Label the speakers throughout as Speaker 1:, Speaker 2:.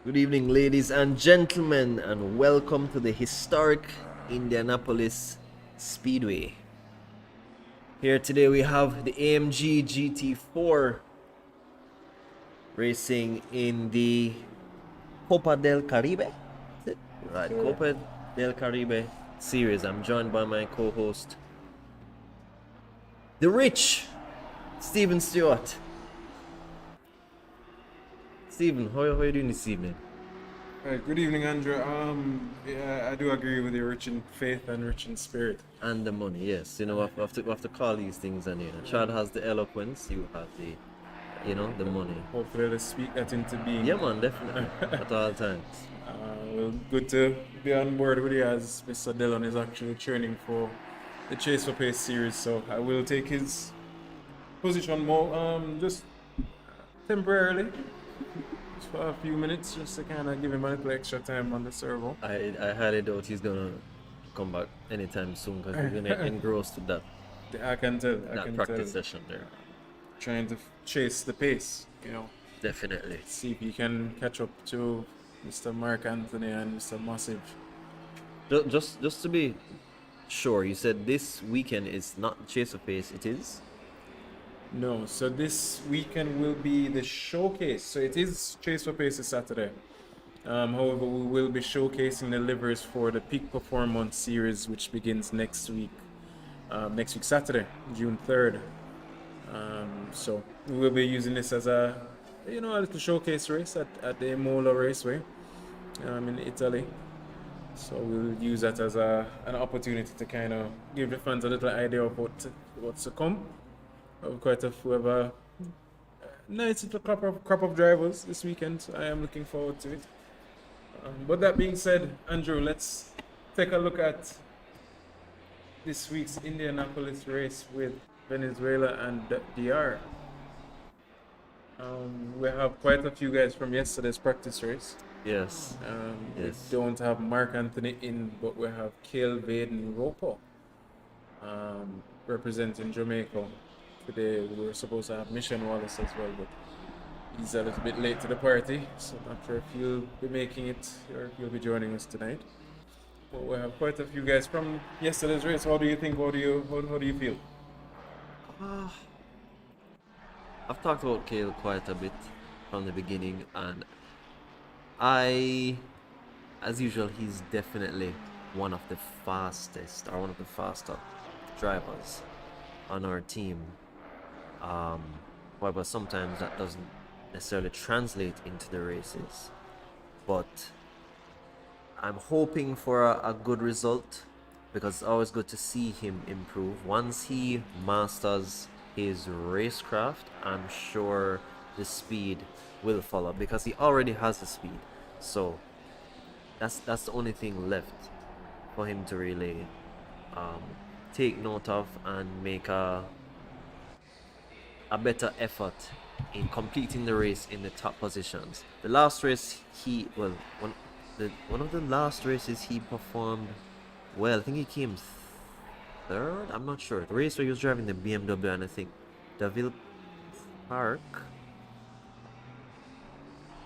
Speaker 1: Good evening, ladies and gentlemen, and welcome to the historic Indianapolis Speedway. Here today we have the AMG GT4 racing in the Copa del Caribe. Is it? Right,
Speaker 2: Sure.
Speaker 1: Copa del Caribe series. I'm joined by my co-host, the rich Stephen Stewart. Stephen, how are you doing this evening?
Speaker 2: Right, good evening, Andrew. Yeah, I do agree with you, rich in faith and rich in spirit.
Speaker 1: And the money, yes. You know, we have to call these things, and Chad has the eloquence, you have the money.
Speaker 2: Hopefully, let's speak that into being.
Speaker 1: Yeah, man, definitely. At all times.
Speaker 2: Well, good to be on board with you as Mr. Dillon is actually training for the Chase for Pace series, so I will take his position more, just temporarily, just for a few minutes, just to kind of give him a little extra time on the servo.
Speaker 1: I highly doubt he's gonna come back anytime soon because he's gonna engross to that
Speaker 2: I can tell.
Speaker 1: practice session there.
Speaker 2: Trying to chase the pace,
Speaker 1: Definitely.
Speaker 2: see if he can catch up to Mr. Mark Anthony and Mr. Massive.
Speaker 1: Just to be sure, you said this weekend is not Chase of Pace, it is?
Speaker 2: No, so this weekend will be the showcase. So it is Chase for Pace Saturday. However, we will be showcasing the livers for the Peak Performance series, which begins next week. Next week, Saturday, June 3rd. So we will be using this as a little showcase race at the Imola Raceway in Italy. So we'll use that as an opportunity to kind of give the fans a little idea of what's to come. Quite a few nice little crop of drivers this weekend. So I am looking forward to it. But that being said, Andrew, let's take a look at this week's Indianapolis race with Venezuela and DR. We have quite a few guys from yesterday's practice race.
Speaker 1: Yes.
Speaker 2: We don't have Mark Anthony in, but we have Cale Vaden Ropo representing Jamaica. Today we were supposed to have Mission Wallace as well, but he's a little bit late to the party, so not sure if he'll be making it or if he'll be joining us tonight. But we have quite a few guys from yesterday's race. How do you think? How do you feel?
Speaker 1: I've talked about Cale quite a bit from the beginning, and as usual, he's definitely one of the fastest or one of the faster drivers on our team. However, sometimes that doesn't necessarily translate into the races, but I'm hoping for a good result because it's always good to see him improve. Once he masters his racecraft, I'm sure the speed will follow because he already has the speed. So that's the only thing left for him to really take note of and make a better effort in completing the race in the top positions. The last race one of the last races he performed well. I think he came third. I'm not sure. The race where he was driving the BMW, and I think Deville Park.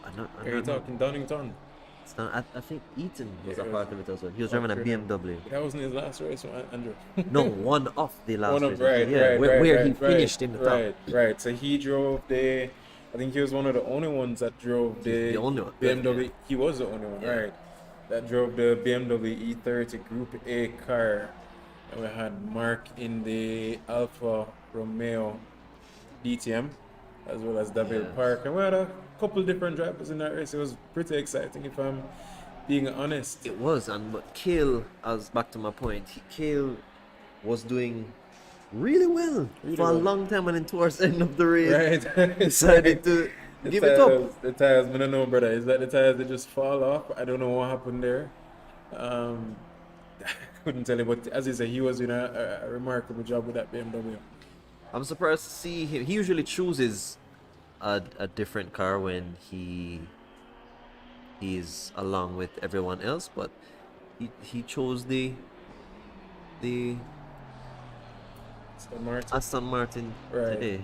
Speaker 2: Are you talking Donington?
Speaker 1: It's not, I think Eaton was a
Speaker 2: Yeah,
Speaker 1: part of it as well. He was driving a BMW.
Speaker 2: That wasn't his last race, Andrew.
Speaker 1: No, one of the last races.
Speaker 2: Right,
Speaker 1: where he finished in the top.
Speaker 2: Right. So he drove I think he was one of the only ones that drove the
Speaker 1: only one.
Speaker 2: BMW.
Speaker 1: Yeah.
Speaker 2: He was the only one,
Speaker 1: Yeah.
Speaker 2: right? That drove the BMW E30 Group A car. And we had Mark in the Alfa Romeo DTM, as well as David
Speaker 1: Yes.
Speaker 2: Park. And we had a couple different drivers in that race. It was pretty exciting, if I'm being honest.
Speaker 1: It was, but Cale, as back to my point, Cale was doing really well
Speaker 2: Really
Speaker 1: for a
Speaker 2: well.
Speaker 1: long time, and then towards the end of the race,
Speaker 2: Right.
Speaker 1: decided to give it up.
Speaker 2: The tires, I don't know, brother. Is that the tires that just fall off? I don't know what happened there. Couldn't tell you, but as you say, he was doing a remarkable job with that BMW.
Speaker 1: I'm surprised to see him. He usually chooses a different car when he's along with everyone else, but he chose the Aston Martin
Speaker 2: Right.
Speaker 1: today.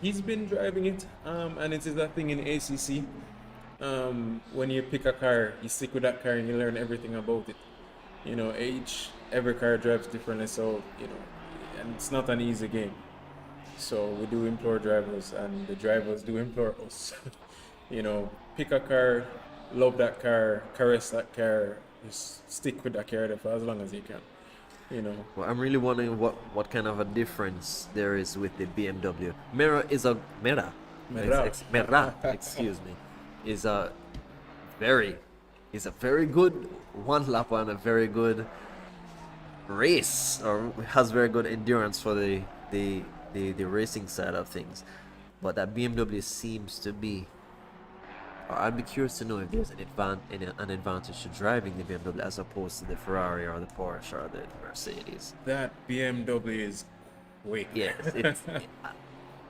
Speaker 2: He's been driving it, and it is that thing in ACC when you pick a car, you stick with that car and you learn everything about it. You know, every car drives differently, so you know, and it's not an easy game. So we do implore drivers, and the drivers do implore us. You know, pick a car, love that car, caress that car, just stick with that car for as long as you can. You know,
Speaker 1: Well, I'm really wondering what kind of a difference there is with the BMW. Mera is a Mera.
Speaker 2: Mera.
Speaker 1: Mera, excuse me, is a very very good one lap and a very good race, or has very good endurance for the racing side of things. But that BMW seems to be, or I'd be curious to know if there's an advantage to driving the BMW as opposed to the Ferrari or the Porsche or the Mercedes.
Speaker 2: that BMW is quick.
Speaker 1: Yes, it's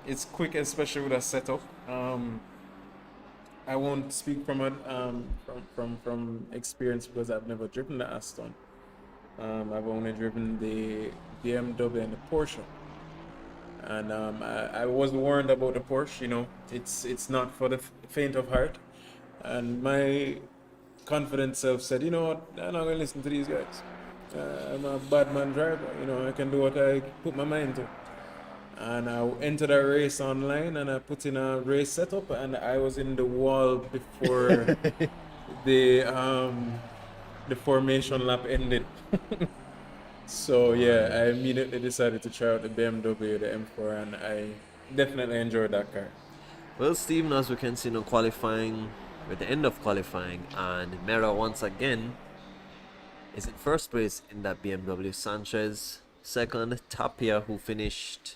Speaker 2: It's quick, especially with a setup. I won't speak from a from experience because I've never driven the Aston. I've only driven the BMW and the Porsche, and I was warned about the Porsche. You know, it's not for the faint of heart, and my confident self said, you know what, I'm not gonna listen to these guys. I'm a bad man driver. You know, I can do what I put my mind to. And I entered a race online and I put in a race setup and I was in the wall before the formation lap ended. So yeah, I immediately decided to try out the BMW, the M4, and I definitely enjoyed that car.
Speaker 1: well, Stephen, as we can see now, qualifying at the end of qualifying, and Mera once again is in first place in that BMW. Sanchez second, Tapia, who finished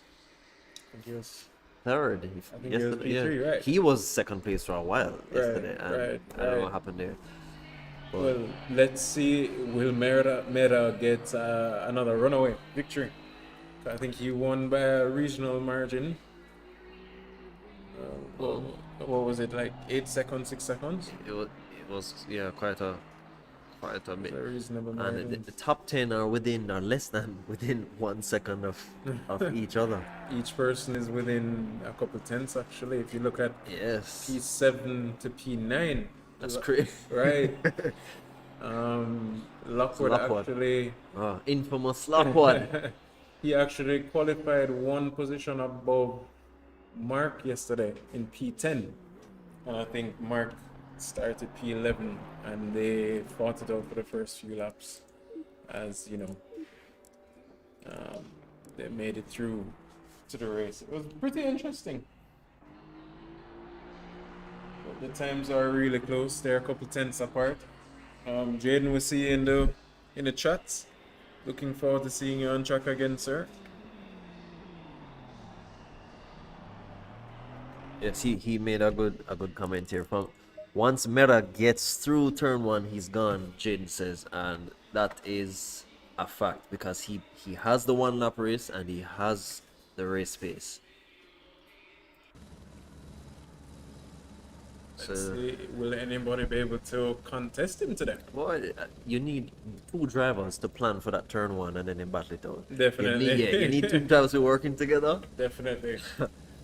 Speaker 2: Yes.
Speaker 1: third.
Speaker 2: I think he was P3, right?
Speaker 1: He was second place for a while yesterday, and
Speaker 2: right,
Speaker 1: I don't know what
Speaker 2: right.
Speaker 1: happened there. But
Speaker 2: Well, let's see. Will Mera get another runaway victory? I think he won by a regional margin. Well, what was it, like 8 seconds, 6 seconds?
Speaker 1: it was yeah, quite a bit.
Speaker 2: A reasonable
Speaker 1: And
Speaker 2: margin.
Speaker 1: the top 10 are less than within 1 second of each other.
Speaker 2: Each person is within a couple tenths actually. If you look at
Speaker 1: Yes,
Speaker 2: P7 to P9,
Speaker 1: that's crazy.
Speaker 2: right? Lockwood
Speaker 1: Lockwood.
Speaker 2: actually
Speaker 1: Infamous Lockwood.
Speaker 2: he actually qualified one position above Mark yesterday in P10, and I think Mark started P11, and they fought it out for the first few laps, as you know. They made it through to the race. It was pretty interesting. But the times are really close. They're a couple tenths apart. Jaden, we'll see you in the chats. Looking forward to seeing you on track again, sir.
Speaker 1: Yes, he made a good comment here. From once Mera gets through turn one, he's gone, Jaden says, and that is a fact because he has the one lap race and he has the race pace.
Speaker 2: Let's
Speaker 1: So,
Speaker 2: see, will anybody be able to contest him today?
Speaker 1: boy, you need two drivers to plan for that turn one and then they battle it out.
Speaker 2: Definitely.
Speaker 1: You need two drivers who working together
Speaker 2: Definitely.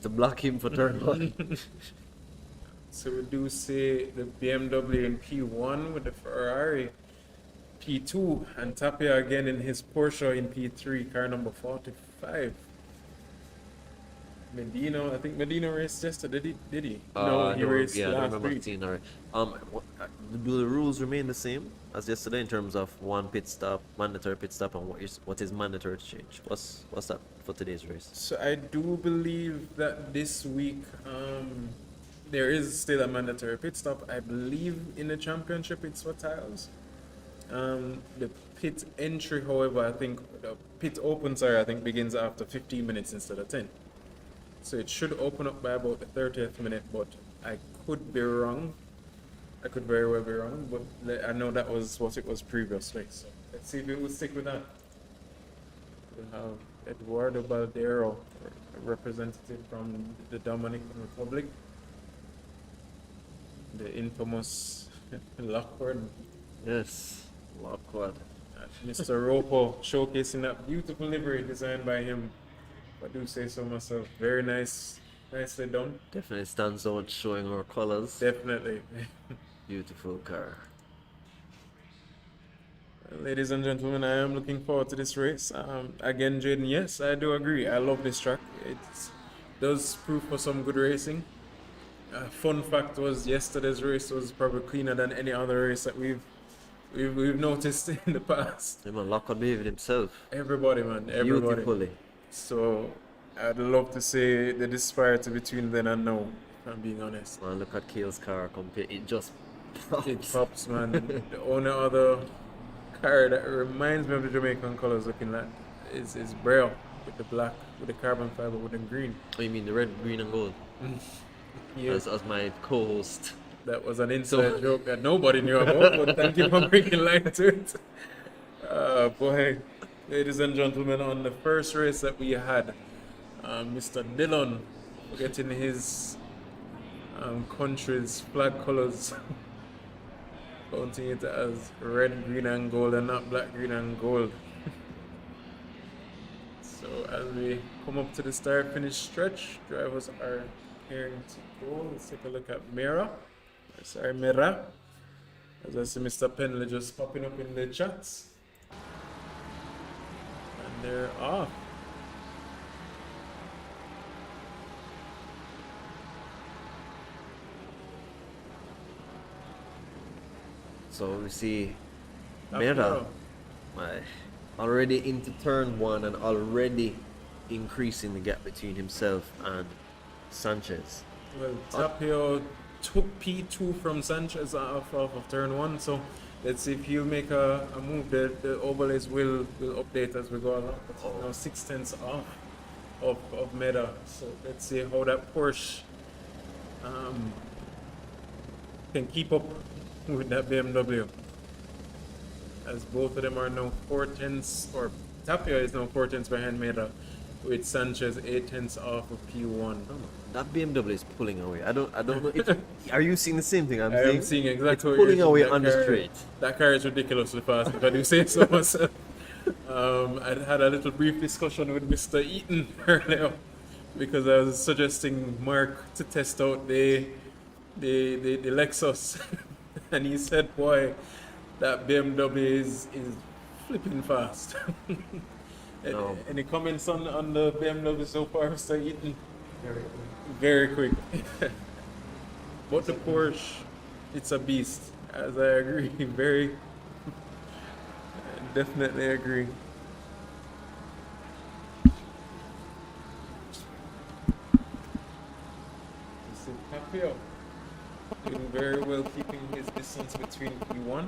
Speaker 1: to block him for turn one.
Speaker 2: So we do see the BMW in P1 with the Ferrari P2 and Tapia again in his Porsche in P3, car number 45. Medina, I think Medina raced yesterday, did he? No, he raced
Speaker 1: yeah, I don't
Speaker 2: last
Speaker 1: remember
Speaker 2: week.
Speaker 1: seeing her. Do the rules remain the same as yesterday in terms of one pit stop, mandatory pit stop, and what is mandatory to change? What's that for today's race?
Speaker 2: So I do believe that this week there is still a mandatory pit stop. I believe in the championship it's for tires. The pit entry, however, I think the pit open, I think begins after 15 minutes instead of 10. So it should open up by about the 30th minute, but I could be wrong. I could very well be wrong, but I know that was what it was previously. So let's see if it will stick with that. We'll have Eduardo Baldero, a representative from the Dominican Republic. The infamous Lockwood.
Speaker 1: Yes, Lockwood.
Speaker 2: Mr. Ropo showcasing that beautiful livery designed by him. If I do say so myself. Very nice Nicely done.
Speaker 1: Definitely stands out, showing our colors.
Speaker 2: Definitely.
Speaker 1: Beautiful car.
Speaker 2: Ladies and gentlemen, I am looking forward to this race. Again, Jaden, yes, I do agree. I love this track. It does prove for some good racing. Fun fact was yesterday's race was probably cleaner than any other race that we've noticed in the past.
Speaker 1: Him and Lock on David himself.
Speaker 2: Everybody, man, everybody.
Speaker 1: Beautifully.
Speaker 2: So I'd love to say the disparity between then and now, if I'm being honest.
Speaker 1: Man, look at Kale's car compare. It just pops.
Speaker 2: It pops, man. The only other car that reminds me of the Jamaican colors looking like is Braille with the black, with the carbon fiber, with the green.
Speaker 1: Oh, you mean the red, green, and gold?
Speaker 2: Yes.
Speaker 1: As my co-host.
Speaker 2: That was an inside joke that nobody knew about, but thank you for bringing light to it. Boy, ladies and gentlemen, on the first race that we had, Mr. Dillon getting his country's flag colors, counting it as red, green, and gold, and not black, green, and gold. So as we come up to the start-finish stretch, drivers are preparing to go. Let's take a look at Mira. Sorry, Mira. As I see Mr. Penley just popping up in the chats. And they're off.
Speaker 1: So we see
Speaker 2: Tapio.
Speaker 1: Mera already into turn one and already increasing the gap between himself and Sanchez.
Speaker 2: Well, Tapio took P2 from Sanchez off of turn one, so let's see if he'll make a move. The overlays will update as we go along. But now 6/10 off of Meta. So let's see how that Porsche can keep up with that BMW. As both of them are now 4/10, or Tapia is now 4/10 behind Meta, with Sanchez 8/10 off of P1.
Speaker 1: Oh, that BMW is pulling away. I don't know if are you seeing the same thing I'm
Speaker 2: I
Speaker 1: seeing?
Speaker 2: am seeing exactly
Speaker 1: It's
Speaker 2: what
Speaker 1: pulling
Speaker 2: you're
Speaker 1: away
Speaker 2: seeing.
Speaker 1: on the
Speaker 2: That car-
Speaker 1: straight.
Speaker 2: That car is ridiculously fast, if I do say so myself. I had a little brief discussion with Mr. Eaton earlier because I was suggesting Mark to test out the Lexus, and he said, "Boy, that BMW is flipping fast."
Speaker 1: No.
Speaker 2: Any comments on the BMW so far, Mr. Eaton? Very quick. But the Porsche, it's a beast. As I agree, very definitely agree. Mr. Caprio doing very well, keeping his distance between P1.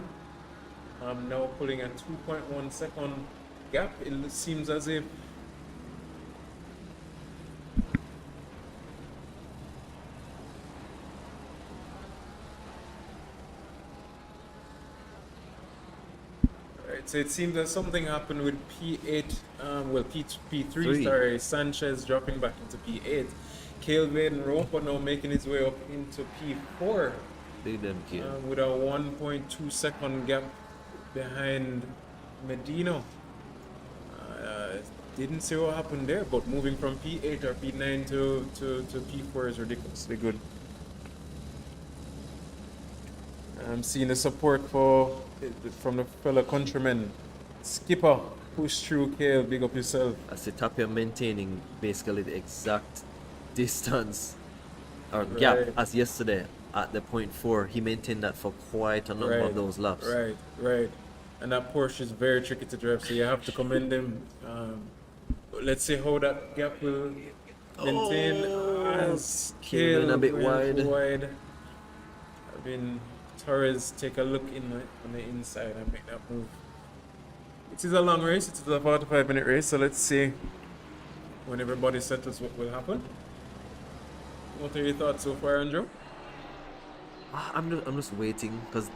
Speaker 2: Now pulling a 2.1 second gap. It seems as if so it seems that something happened with P8, P3,
Speaker 1: Three.
Speaker 2: sorry, Sanchez dropping back into P8. Cale Vaden Roper now making his way up into P4
Speaker 1: Lead them, kid.
Speaker 2: with a 1.2 second gap behind Medino. Didn't see what happened there, but moving from P8 or P9 to P4 is ridiculously good. I'm seeing the support from the fellow countrymen. Skipper, push through, Cale, big up yourself.
Speaker 1: I see Tapia maintaining basically the exact distance or gap
Speaker 2: Right.
Speaker 1: as yesterday at the point 4. He maintained that for quite a number of those laps.
Speaker 2: Right. And that Porsche is very tricky to drive, so you have to commend him. Let's see how that gap will maintain as
Speaker 1: Came in
Speaker 2: Cale
Speaker 1: a bit
Speaker 2: went
Speaker 1: wide.
Speaker 2: I mean, Torres take a look on the inside and make that move. It is a long race. It is a 45-minute race, so let's see when everybody settles what will happen. What are your thoughts so far, Andrew?
Speaker 1: I'm just waiting because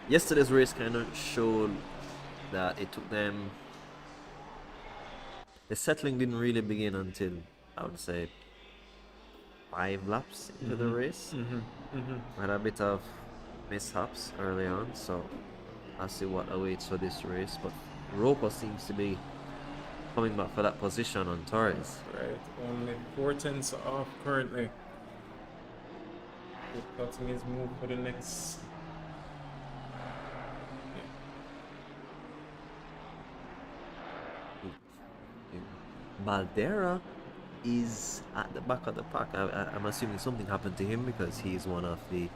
Speaker 1: yesterday's race kind of showed that it took them. The settling didn't really begin until I would say 5 laps into the race. We had a bit of mishaps early on, so I'll see what awaits for this race. But Roper seems to be coming back for that position on Torres.
Speaker 2: Right, only 4 tenths off currently. Good cutting his move for the next.
Speaker 1: Baldera is at the back of the pack. I'm assuming something happened to him because he's one of the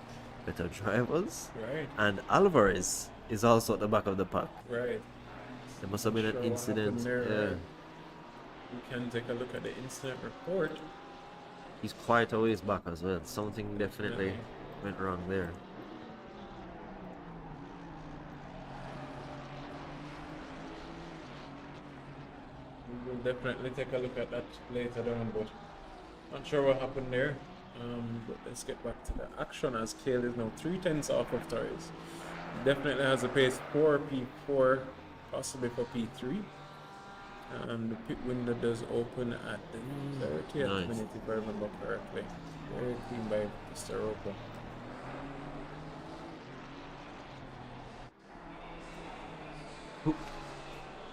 Speaker 1: better drivers.
Speaker 2: Right,
Speaker 1: And Alvarez is also at the back of the pack.
Speaker 2: right.
Speaker 1: There must have been
Speaker 2: Sure
Speaker 1: an
Speaker 2: what
Speaker 1: incident.
Speaker 2: happened there,
Speaker 1: Yeah.
Speaker 2: right. We can take a look at the incident report.
Speaker 1: He's quite a ways back as well. Something definitely went wrong there.
Speaker 2: We will definitely take a look at that later on, but not sure what happened there. But let's get back to the action as Kale is now 3 tenths off of Torres. Definitely has a pace for P4, possibly for P3. And the pit window does open at the 30th
Speaker 1: Nice.
Speaker 2: minute, if I remember correctly. Very clean by Mr. Roper.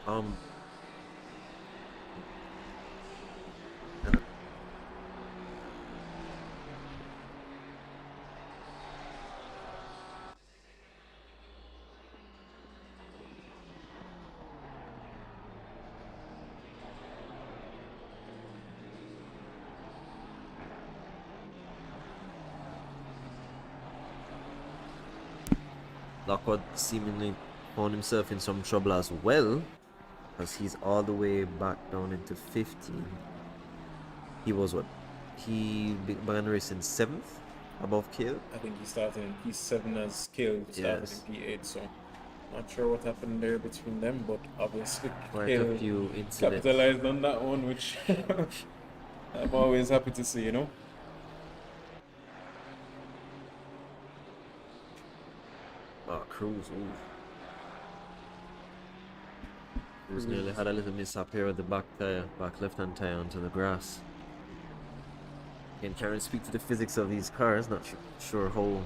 Speaker 1: Um. Lockwood seemingly found himself in some trouble as well, because he's all the way back down into 15. He was what? He began racing 7th above Kale.
Speaker 2: I think he started in P7 as Kale started
Speaker 1: Yes.
Speaker 2: in P8, so not sure what happened there between them, but obviously
Speaker 1: Quite
Speaker 2: Kale
Speaker 1: a few incidents.
Speaker 2: capitalized on that one, which I'm always happy to see, you know.
Speaker 1: Cruz, ooh. Cruz nearly had a little mishap here with the back tire, back left-hand tire onto the grass. Again, can't really speak to the physics of these cars, not sure how.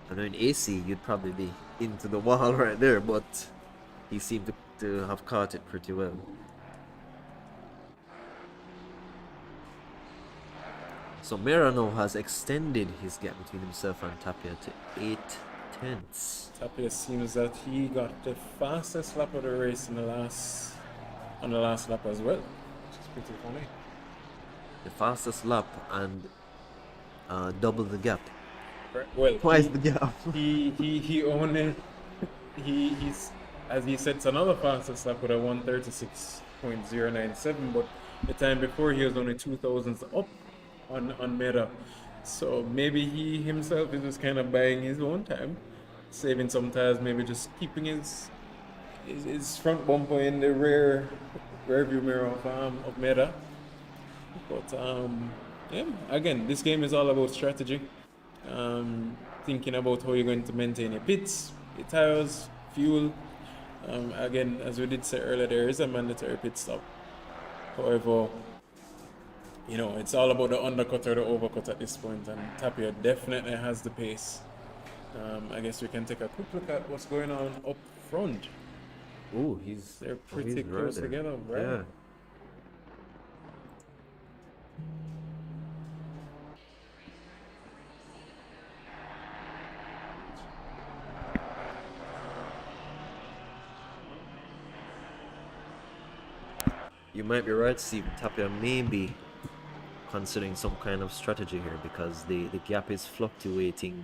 Speaker 1: I know in AC you'd probably be into the wall right there, but he seemed to have caught it pretty well. So Merano has extended his gap between himself and Tapia to 8 tenths.
Speaker 2: Tapia seems that he got the fastest lap of the race on the last lap as well, which is pretty funny.
Speaker 1: The fastest lap and double the gap.
Speaker 2: Well,
Speaker 1: Twice the gap.
Speaker 2: he only he's as he said, it's another fastest lap with a 136.097, but the time before he was only 2 thousandths up on Meta. So maybe he himself is just kind of buying his own time, saving some tires, maybe just keeping his front bumper in the rear view mirror of Meta. But yeah, again, this game is all about strategy. Thinking about how you're going to maintain your pits, your tires, fuel. Again, as we did say earlier, there is a mandatory pit stop. However, you know, it's all about the undercut or the overcut at this point, and Tapia definitely has the pace. I guess we can take a quick look at what's going on up front.
Speaker 1: Ooh,
Speaker 2: They're pretty
Speaker 1: he's
Speaker 2: close
Speaker 1: there.
Speaker 2: together, right?
Speaker 1: Yeah. You might be right, Stephen. Tapia may be considering some kind of strategy here because the gap is fluctuating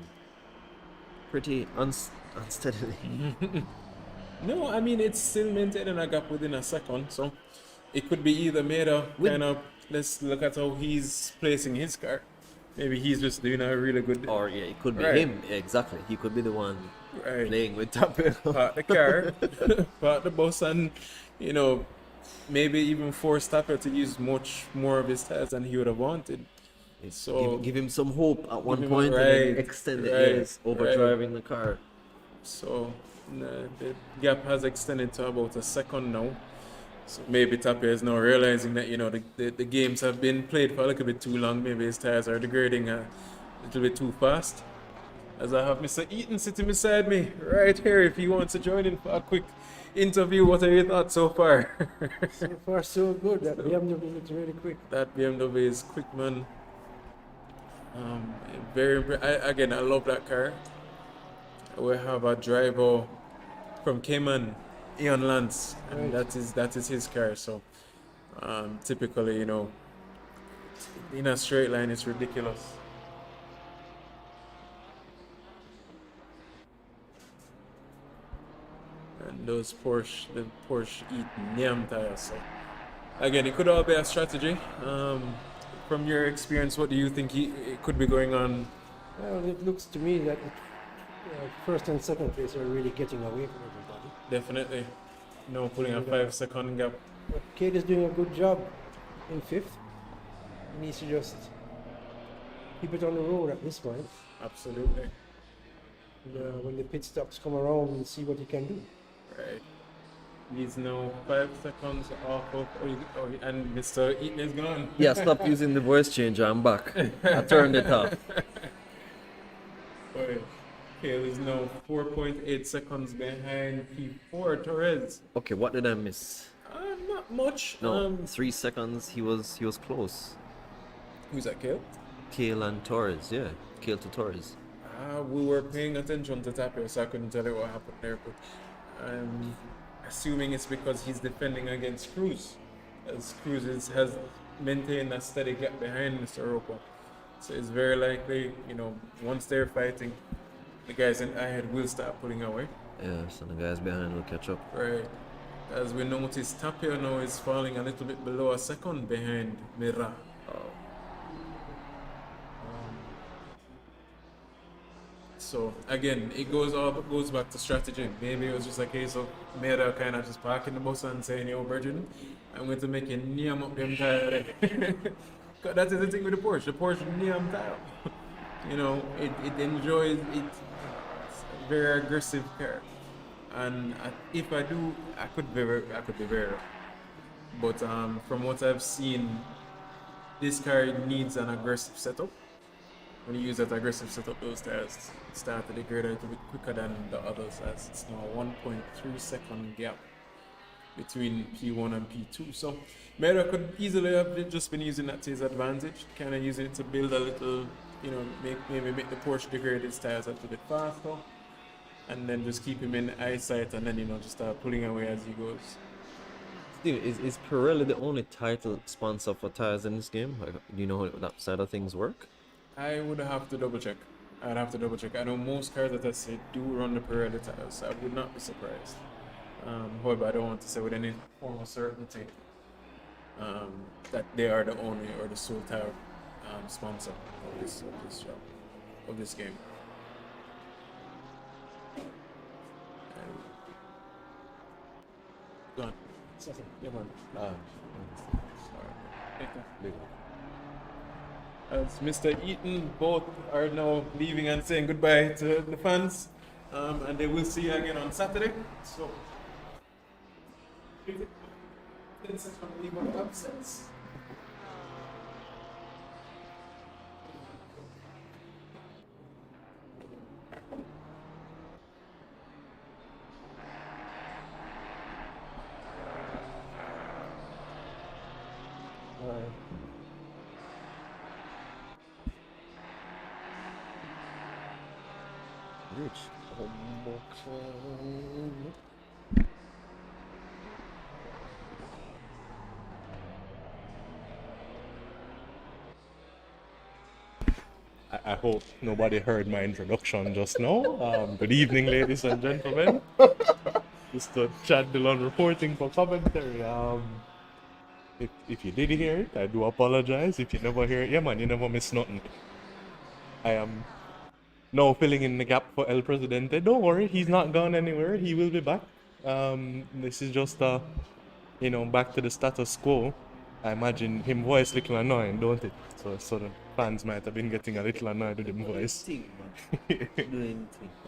Speaker 1: pretty unsteadily.
Speaker 2: No, I mean, it's still maintaining a gap within a second, so it could be either made a kind of, let's look at how he's placing his car. Maybe he's just doing a really good.
Speaker 1: Or yeah, it could be
Speaker 2: Right.
Speaker 1: him. Exactly. He could be the one
Speaker 2: Right.
Speaker 1: playing with Tapia.
Speaker 2: Park the car, park the bus, and you know, maybe even force Tapia to use much more of his tires than he would have wanted. So
Speaker 1: give him some hope at one
Speaker 2: him-
Speaker 1: point and
Speaker 2: right,
Speaker 1: then extend it.
Speaker 2: right,
Speaker 1: Yes, overdriving the car.
Speaker 2: So the gap has extended to about a second now. So maybe Tapia is now realizing that, you know, the games have been played for a little bit too long. Maybe his tires are degrading a little bit too fast. As I have Mr. Eaton sitting beside me right here, if he wants to join in for a quick interview. What are your thoughts so far?
Speaker 3: So far, so good. That BMW looks really quick.
Speaker 2: That BMW is quick, man. Very. Again, I love that car. We have a driver from Cayman, Ian Lance, and
Speaker 3: Right.
Speaker 2: that is his car. So, typically, you know, in a straight line, it's ridiculous. And those the Porsche eat NAM tires. So, again, it could all be a strategy. From your experience, what do you think it could be going on?
Speaker 3: Well, it looks to me that first and second place are really getting away from everybody.
Speaker 2: Definitely, no putting a 5 second gap.
Speaker 3: But Cade is doing a good job in fifth. He needs to just keep it on the road at this point.
Speaker 2: Absolutely.
Speaker 3: And, when the pit stops come around, and see what he can do.
Speaker 2: Right. He's now 5 seconds off of, and Mr. Eaton is gone.
Speaker 1: Yeah, stop using the voice changer. I'm back. I turned it off.
Speaker 2: Boy, Kale is now 4.8 seconds behind P4 Torres.
Speaker 1: Okay, what did I miss?
Speaker 2: Not much.
Speaker 1: No, 3 seconds. He was close.
Speaker 2: Who's that, Kale?
Speaker 1: Kale and Torres, yeah. Kale to Torres.
Speaker 2: We were paying attention to Tapia, so I couldn't tell you what happened there. But I'm assuming it's because he's defending against Cruz, as Cruz has maintained a steady gap behind Mr. Roper. So it's very likely, you know, once they're fighting, the guys in ahead will start pulling away.
Speaker 1: Yeah, so the guys behind will catch up.
Speaker 2: Right. As we notice, Tapia now is falling a little bit below a second behind Mira. So again, it goes back to strategy. Maybe it was just a case of Mera kind of just parking the bus and saying, "Yo, Virgin, I'm going to make you neam up them tire." Cause that is the thing with the Porsche. The Porsche neam tire. You know, it enjoys it. It's a very aggressive car, and if I do, I could be very. But from what I've seen, this car needs an aggressive setup. When you use that aggressive setup, those tires start to degrade a little bit quicker than the others, as it's now a 1.3 second gap between P1 and P2. So Mera could easily have just been using that to his advantage, kind of using it to build a little, you know, maybe make the Porsche degrade its tires a little bit faster, and then just keep him in eyesight, and then, you know, just start pulling away as he goes.
Speaker 1: Steve, is Pirelli the only title sponsor for tires in this game? Like, do you know how that side of things work?
Speaker 2: I would have to double check. I'd have to double check. I know most cars that I say do run the Pirelli tires. I would not be surprised. However, I don't want to say with any form of certainty that they are the only or the sole tire sponsor of this job, of this game. Go on. Yeah, man. Sorry. As Mr. Eaton, both are now leaving and saying goodbye to the fans, and they will see you again on Saturday. So, it's a unbelievable absence.
Speaker 1: Rich.
Speaker 4: I hope nobody heard my introduction just now. Good evening, ladies and gentlemen. Mr. Chad Dillon reporting for commentary. If you did hear it, I do apologize. If you never hear it, yeah man, you never miss nothing. I am now filling in the gap for El Presidente. Don't worry, he's not gone anywhere. He will be back. This is just back to the status quo. I imagine him voice little annoying, don't it? So the fans might have been getting a little annoyed with him voice.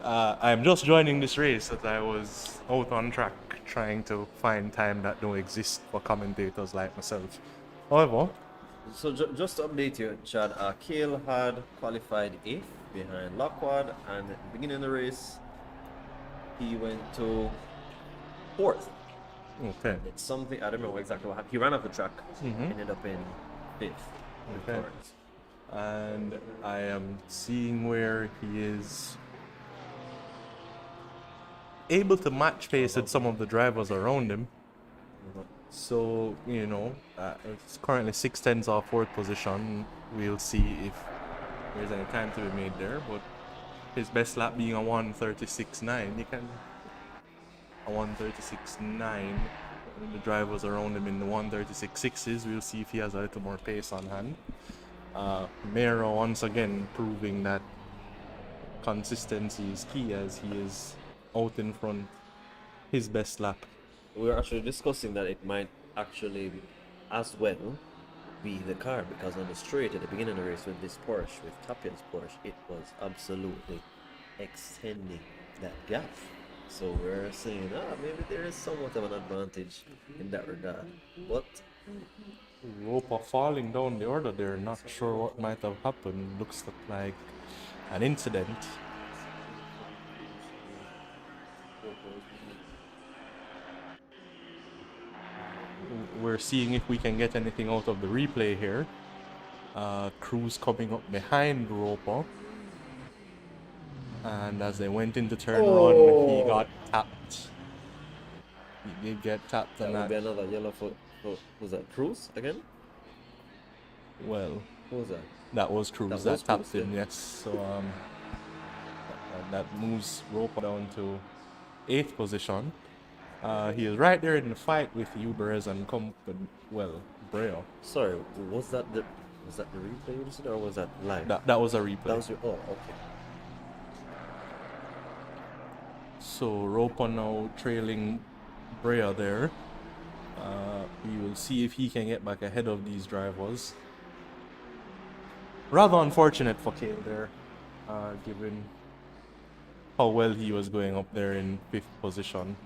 Speaker 4: I'm just joining this race as I was out on track trying to find time that don't exist for commentators like myself. However,
Speaker 1: So just to update you, Chad, Kale had qualified 8th behind Lockward, and at the beginning of the race, he went to fourth.
Speaker 4: Okay.
Speaker 1: It's something I don't know exactly what happened. He ran off the track, ended up in fifth. with
Speaker 4: Okay.
Speaker 1: Torrance.
Speaker 4: And I am seeing where he is able to match pace with some of the drivers around him. So, you know, it's currently 6 tenths off fourth position. We'll see if there's any time to be made there. But his best lap being a 1:36.9, you can a 1:36.9. The drivers around him in the 1:36.6s. We'll see if he has a little more pace on hand. Mero once again proving that consistency is key as he is out in front. His best lap.
Speaker 1: We were actually discussing that it might actually as well be the car, because on the straight at the beginning of the race with this Porsche, with Tapia's Porsche, it was absolutely extending that gap. So we're saying, maybe there is somewhat of an advantage in that regard. But
Speaker 4: Roper falling down the order there, not sure what might have happened. Looks like an incident. We're seeing if we can get anything out of the replay here. Cruz coming up behind Roper. And as they went into turn run, he got tapped. He did get tapped
Speaker 1: that
Speaker 4: on
Speaker 1: would be
Speaker 4: that.
Speaker 1: another yellow foot. Oh, was that Cruz again?
Speaker 4: Well,
Speaker 1: Who was that?
Speaker 4: that was Cruz
Speaker 1: That
Speaker 4: that,
Speaker 1: was
Speaker 4: tapped
Speaker 1: Cruz,
Speaker 4: him,
Speaker 1: yeah.
Speaker 4: yes. So that moves Roper down to 8th position. He is right there in the fight with Uberez and Brea.
Speaker 1: Sorry, was that the replay you listened, or was that live?
Speaker 4: That was a replay.
Speaker 1: That was your. Oh, okay.
Speaker 4: So Roper now trailing Brea there. We will see if he can get back ahead of these drivers. Rather unfortunate for Cale there, given how well he was going up there in 5th position.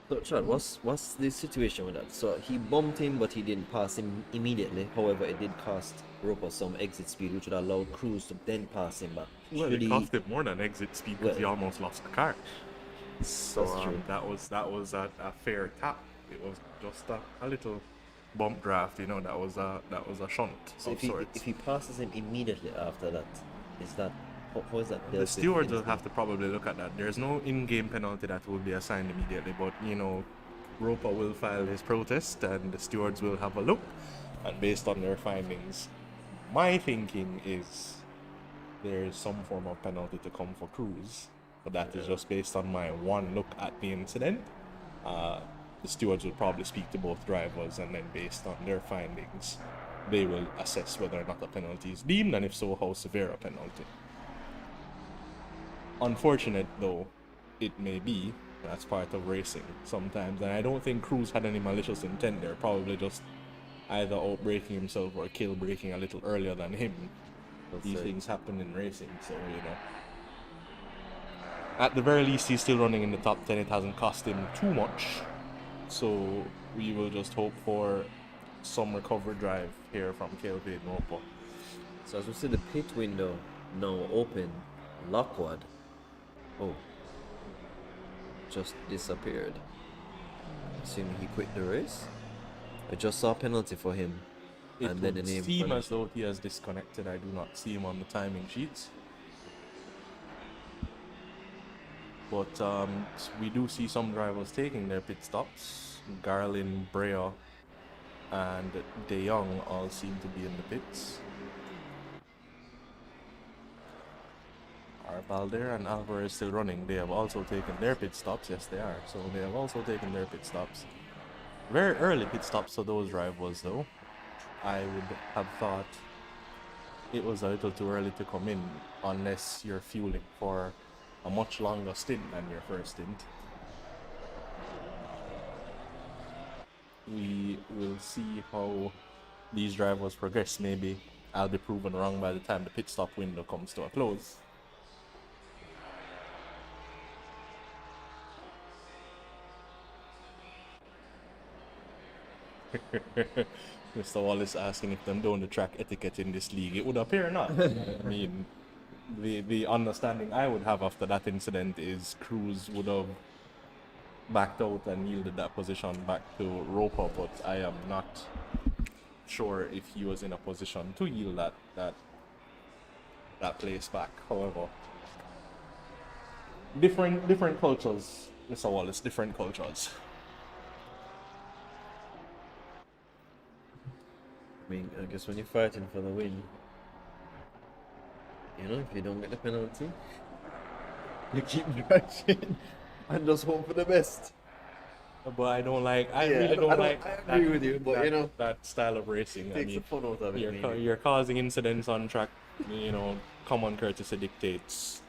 Speaker 1: So, Chad, what's the situation with that? So he bumped him, but he didn't pass him immediately. However, it did cost Roper some exit speed, which would allow Cruz to then pass him back.
Speaker 4: Well,
Speaker 1: Should
Speaker 4: it
Speaker 1: he-
Speaker 4: cost him more than exit speed because he
Speaker 1: Well-
Speaker 4: almost lost the car. So
Speaker 1: That's true.
Speaker 4: that was a fair tap. It was just a little bump draft, you know. That was a shunt
Speaker 1: So
Speaker 4: of sorts.
Speaker 1: if he passes him immediately after that, is that how is that dealt
Speaker 4: The
Speaker 1: with
Speaker 4: stewards
Speaker 1: in-
Speaker 4: will have to probably look at that. There's no in-game penalty that will be assigned immediately, but you know, Roper will file his protest and the stewards will have a look, and based on their findings, my thinking is there is some form of penalty to come for Cruz, but that is just based on my one look at the incident. The stewards will probably speak to both drivers, and then based on their findings, they will assess whether or not a penalty is deemed, and if so, how severe a penalty. Unfortunate though it may be, that's part of racing sometimes, and I don't think Cruz had any malicious intent there, probably just either outbraking himself or Kill braking a little earlier than him. These
Speaker 1: say.
Speaker 4: things happen in racing, so you know. At the very least, he's still running in the top 10. It hasn't cost him too much, so we will just hope for some recovery drive here from KLP and Roper.
Speaker 1: So as we see the pit window now open, Lockwood, just disappeared. Assuming he quit the race. I just saw a penalty for him.
Speaker 4: It
Speaker 1: and then the
Speaker 4: would
Speaker 1: name
Speaker 4: seem
Speaker 1: for
Speaker 4: as though he has disconnected. I do not see him on the timing sheets. But we do see some drivers taking their pit stops. Garlin, Brea, and De Jong all seem to be in the pits. Are Balder and Alvarez still running? They have also taken their pit stops. Yes, they are. So they have also taken their pit stops. Very early pit stops for those drivers, though. I would have thought it was a little too early to come in unless you're fueling for a much longer stint than your first stint. we will see how these drivers progress. Maybe I'll be proven wrong by the time the pit stop window comes to a close. Mr. Wallace asking if them doing the track etiquette in this league. It would appear not. I mean, the understanding I would have after that incident is Cruz would have backed out and yielded that position back to Roper, but I am not sure if he was in a position to yield that place back. However, different cultures, Mr. Wallace, different cultures.
Speaker 1: I mean, I guess when you're fighting for the win, you know, if you don't get the penalty, you keep driving and just hope for the best.
Speaker 4: But I don't like. I
Speaker 1: Yeah,
Speaker 4: really don't like.
Speaker 1: I agree with you, but
Speaker 4: that,
Speaker 1: you know,
Speaker 4: that style of racing. I
Speaker 1: takes
Speaker 4: mean,
Speaker 1: the fun out of it. maybe.
Speaker 4: you're causing incidents on track. You know, common courtesy dictates.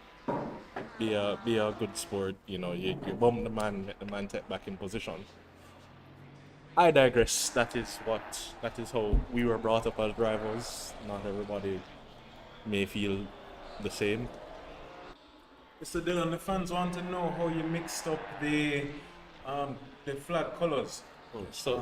Speaker 4: Be a good sport. You know, you bump the man, get the man take back in position. I digress. That is how we were brought up as drivers. Not everybody may feel the same.
Speaker 2: Mr. Dillon, the fans want to know how you mixed up the flag colors.
Speaker 4: So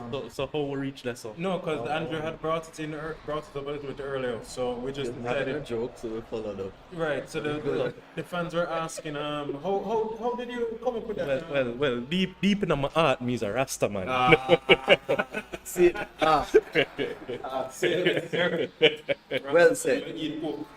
Speaker 4: how we reach that? So
Speaker 2: No, because Andrew had brought it up a little bit earlier, so we just
Speaker 1: Having a
Speaker 2: decided.
Speaker 1: joke, so we followed up.
Speaker 2: Right, so the fans were asking, how did you come up with that?
Speaker 4: well, deep in my heart, me's a Rasta man.
Speaker 1: See, well said.
Speaker 2: Eat poop.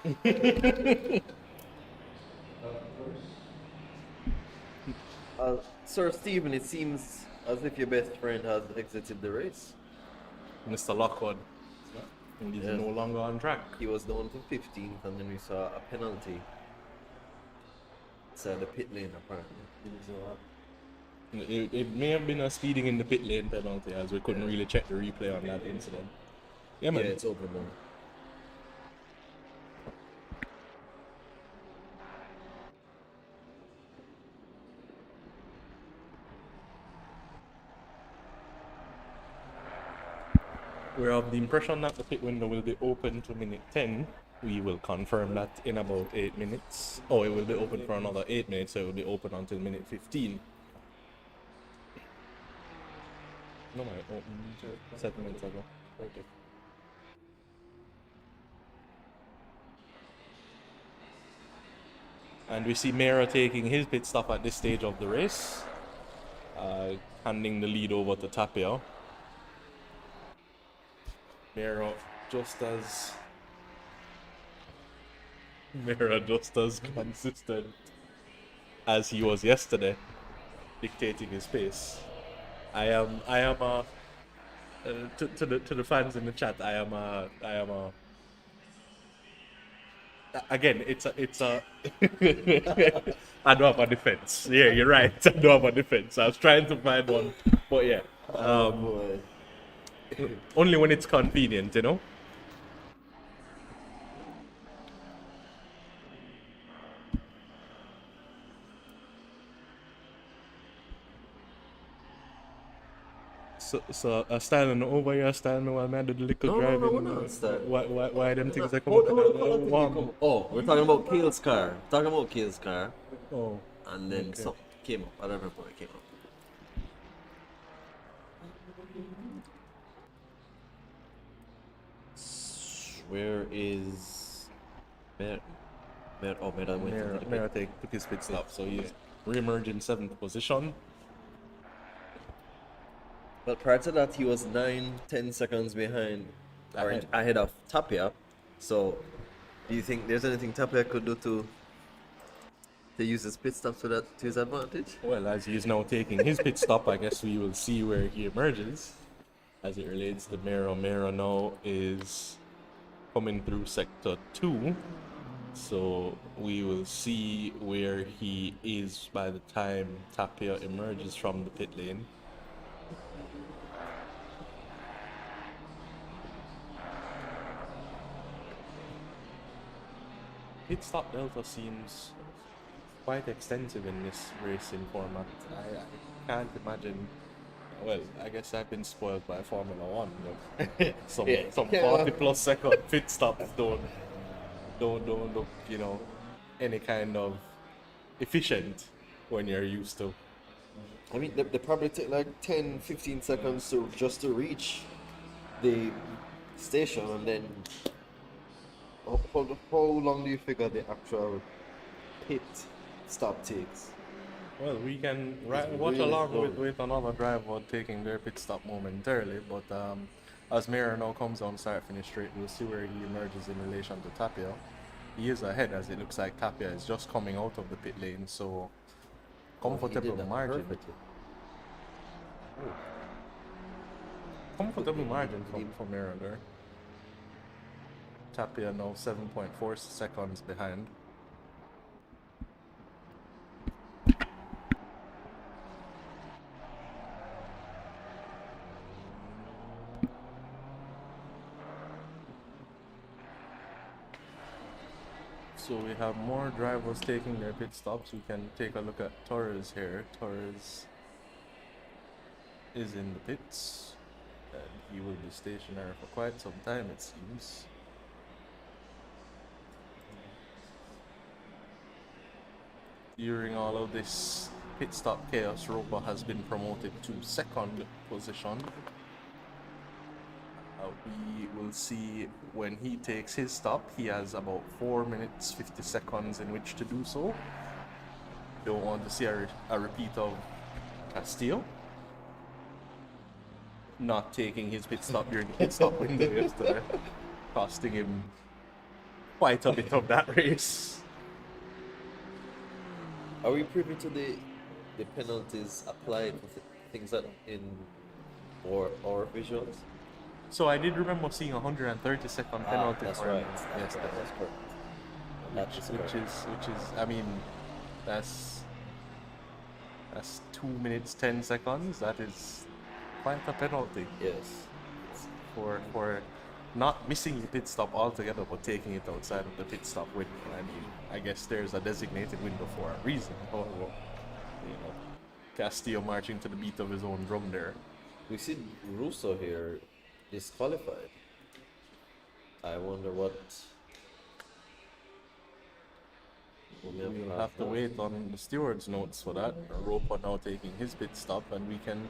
Speaker 1: Sir Stephen, it seems as if your best friend has exited the race.
Speaker 4: Mr. Lockwood, and he's
Speaker 1: Yes.
Speaker 4: no longer on track.
Speaker 1: He was down to 15th, and then we saw a penalty. So the pit lane, apparently.
Speaker 4: It may have been a speeding in the pit lane penalty, as we couldn't really check the replay on that incident. Yeah, man.
Speaker 1: Yeah, it's open now.
Speaker 4: We're of the impression that the pit window will be open to minute 10. We will confirm that in about 8 minutes. Oh, it will be open for another 8 minutes, so it will be open until minute 15. No, I opened 7 minutes ago. Okay. And we see Mera taking his pit stop at this stage of the race, handing the lead over to Tapia. Mera just as consistent as he was yesterday, dictating his pace. I am to the fans in the chat. I am a. Again, it's a. I don't have a defense. Yeah, you're right. I don't have a defense. I was trying to find one, but yeah.
Speaker 1: Boy.
Speaker 4: Only when it's convenient, you know. So styling over here, styling while man did the little
Speaker 1: No,
Speaker 4: driving.
Speaker 1: we're not styling.
Speaker 4: Why them things that come
Speaker 1: Hold
Speaker 4: up?
Speaker 1: on,
Speaker 4: Warm.
Speaker 1: Oh, we're talking about Kale's car. Talking about Kale's car.
Speaker 4: Oh,
Speaker 1: And then
Speaker 4: Okay.
Speaker 1: something came up. I don't remember what came up. Where is Mer? Oh, Mer went into the
Speaker 4: Mera
Speaker 1: pit.
Speaker 4: took his pit stop, so he's re-emerged in 7th position.
Speaker 1: But prior to that, he was 9-10 seconds behind, or
Speaker 4: Ahead.
Speaker 1: ahead of Tapia. So, do you think there's anything Tapia could do to use his pit stop to his advantage?
Speaker 4: Well, as he is now taking his pit stop, I guess we will see where he emerges. As it relates to Mera, Mera now is coming through sector 2. So we will see where he is by the time Tapia emerges from the pit lane. Pit stop delta seems quite extensive in this racing format. I can't imagine Well, I guess I've been spoiled by Formula One. But some
Speaker 1: Yeah.
Speaker 4: 40+ second pit stops don't look, any kind of efficient when you're used to.
Speaker 1: I mean, they probably take like 10, 15 seconds to just to reach the station, and then how long do you figure the actual pit stop takes?
Speaker 4: Well, we can watch
Speaker 1: really
Speaker 4: along
Speaker 1: slow.
Speaker 4: with another driver taking their pit stop momentarily, but as Mira now comes on start finish straight, we'll see where he emerges in relation to Tapia. He is ahead, as it looks like Tapia is just coming out of the pit lane, so
Speaker 1: Oh, he did
Speaker 4: comfortable
Speaker 1: that
Speaker 4: margin.
Speaker 1: perfectly.
Speaker 4: Comfortable margin from Mira there. Tapia now 7.4 seconds behind. So we have more drivers taking their pit stops. We can take a look at Torres here. Torres is in the pits, and he will be stationary for quite some time, it seems. During all of this pit stop chaos, Roper has been promoted to second position. We will see when he takes his stop. He has about 4 minutes 50 seconds in which to do so. Don't want to see a repeat of Castillo not taking his pit stop during the pit stop window yesterday, costing him quite a bit of that race.
Speaker 1: Are we privy to the penalties applied for things that in or visuals?
Speaker 4: So I did remember seeing a 130-second penalty
Speaker 1: That's
Speaker 4: for him
Speaker 1: right.
Speaker 4: yesterday.
Speaker 1: That's correct. That is correct.
Speaker 4: Which is, I mean, that's 2 minutes 10 seconds. That is quite a penalty
Speaker 1: Yes.
Speaker 4: for not missing the pit stop altogether, but taking it outside of the pit stop window. I mean, I guess there's a designated window for a reason. However, Castillo marching to the beat of his own drum there.
Speaker 1: We see Russo here disqualified. I wonder what.
Speaker 4: We'll have to wait on the steward's notes for that. Roper now taking his pit stop, and we can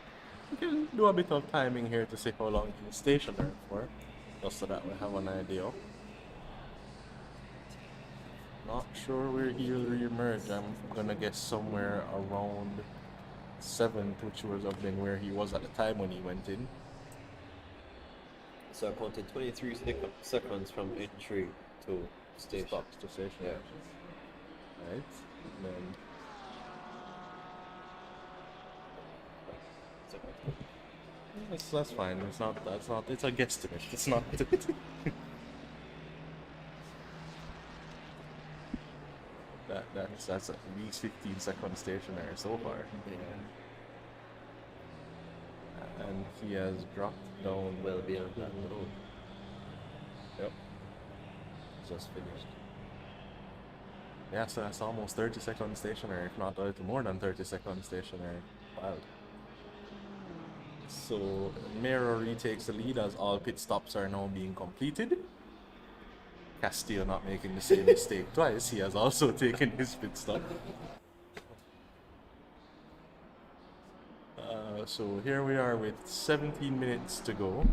Speaker 4: do a bit of timing here to see how long he's stationary for, just so that we have an idea. Not sure where he'll re-emerge. I'm gonna guess somewhere around 7th, which would have been where he was at the time when he went in.
Speaker 1: So I counted 23 seconds from entry to station.
Speaker 4: Stops to station.
Speaker 1: Yeah.
Speaker 4: Right. And then that's fine. It's a guesstimate. It's not. That's at least 15 seconds stationary so far. And he has dropped down
Speaker 1: Well beyond that road.
Speaker 4: Yep.
Speaker 1: Just finished.
Speaker 4: Yeah, so that's almost 30 seconds stationary, if not a little more than 30 seconds stationary. Wild. So Mero retakes the lead as all pit stops are now being completed. Castillo not making the same mistake twice. He has also taken his pit stop. So here we are with 17 minutes to go.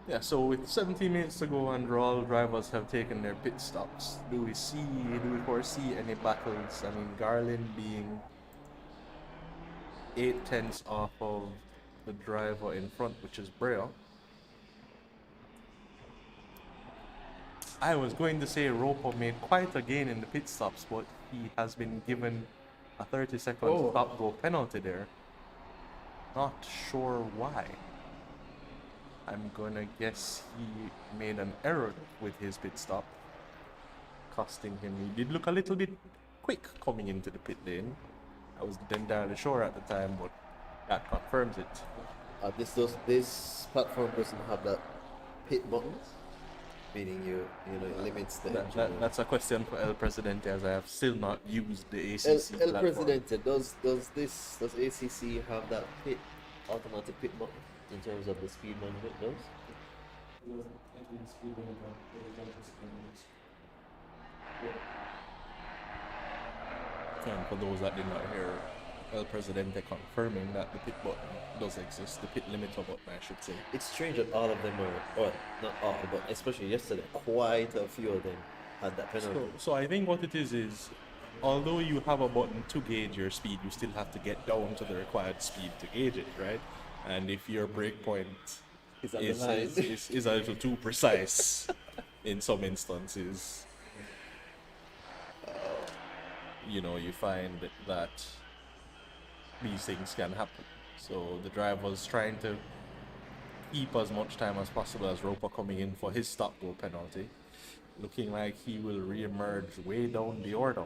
Speaker 4: Yeah, so with 17 minutes to go and all drivers have taken their pit stops, do we foresee any battles? I mean, Garland being 8 tenths off of the driver in front, which is Brea. I was going to say Roper made quite a gain in the pit stops, but he has been given a 30-second stop go penalty there. Not sure why. I'm gonna guess he made an error with his pit stop, costing him. He did look a little bit quick coming into the pit lane. I wasn't entirely sure at the time, but that confirms it.
Speaker 1: This platform doesn't have that pit buttons. Meaning you know, it limits the
Speaker 4: That,
Speaker 1: engine.
Speaker 4: that's a question for El Presidente, as I have still not used the ACC
Speaker 1: El
Speaker 4: platform.
Speaker 1: Presidente, does ACC have that automatic pit button in terms of the speed management? Does?
Speaker 4: And for those that did not hear, El Presidente confirming that the pit button does exist, the pit limiter button, I should say.
Speaker 1: It's strange that all of them are, or not all, but especially yesterday, quite a few of them had that penalty.
Speaker 4: So I think what it is although you have a button to gauge your speed, you still have to get down to the required speed to gauge it, right? And if your breakpoint
Speaker 1: Is on the line.
Speaker 4: is a little too precise in some instances, you know, you find that these things can happen. So the driver was trying to keep as much time as possible as Roper coming in for his stop go penalty. Looking like he will re-emerge way down the order.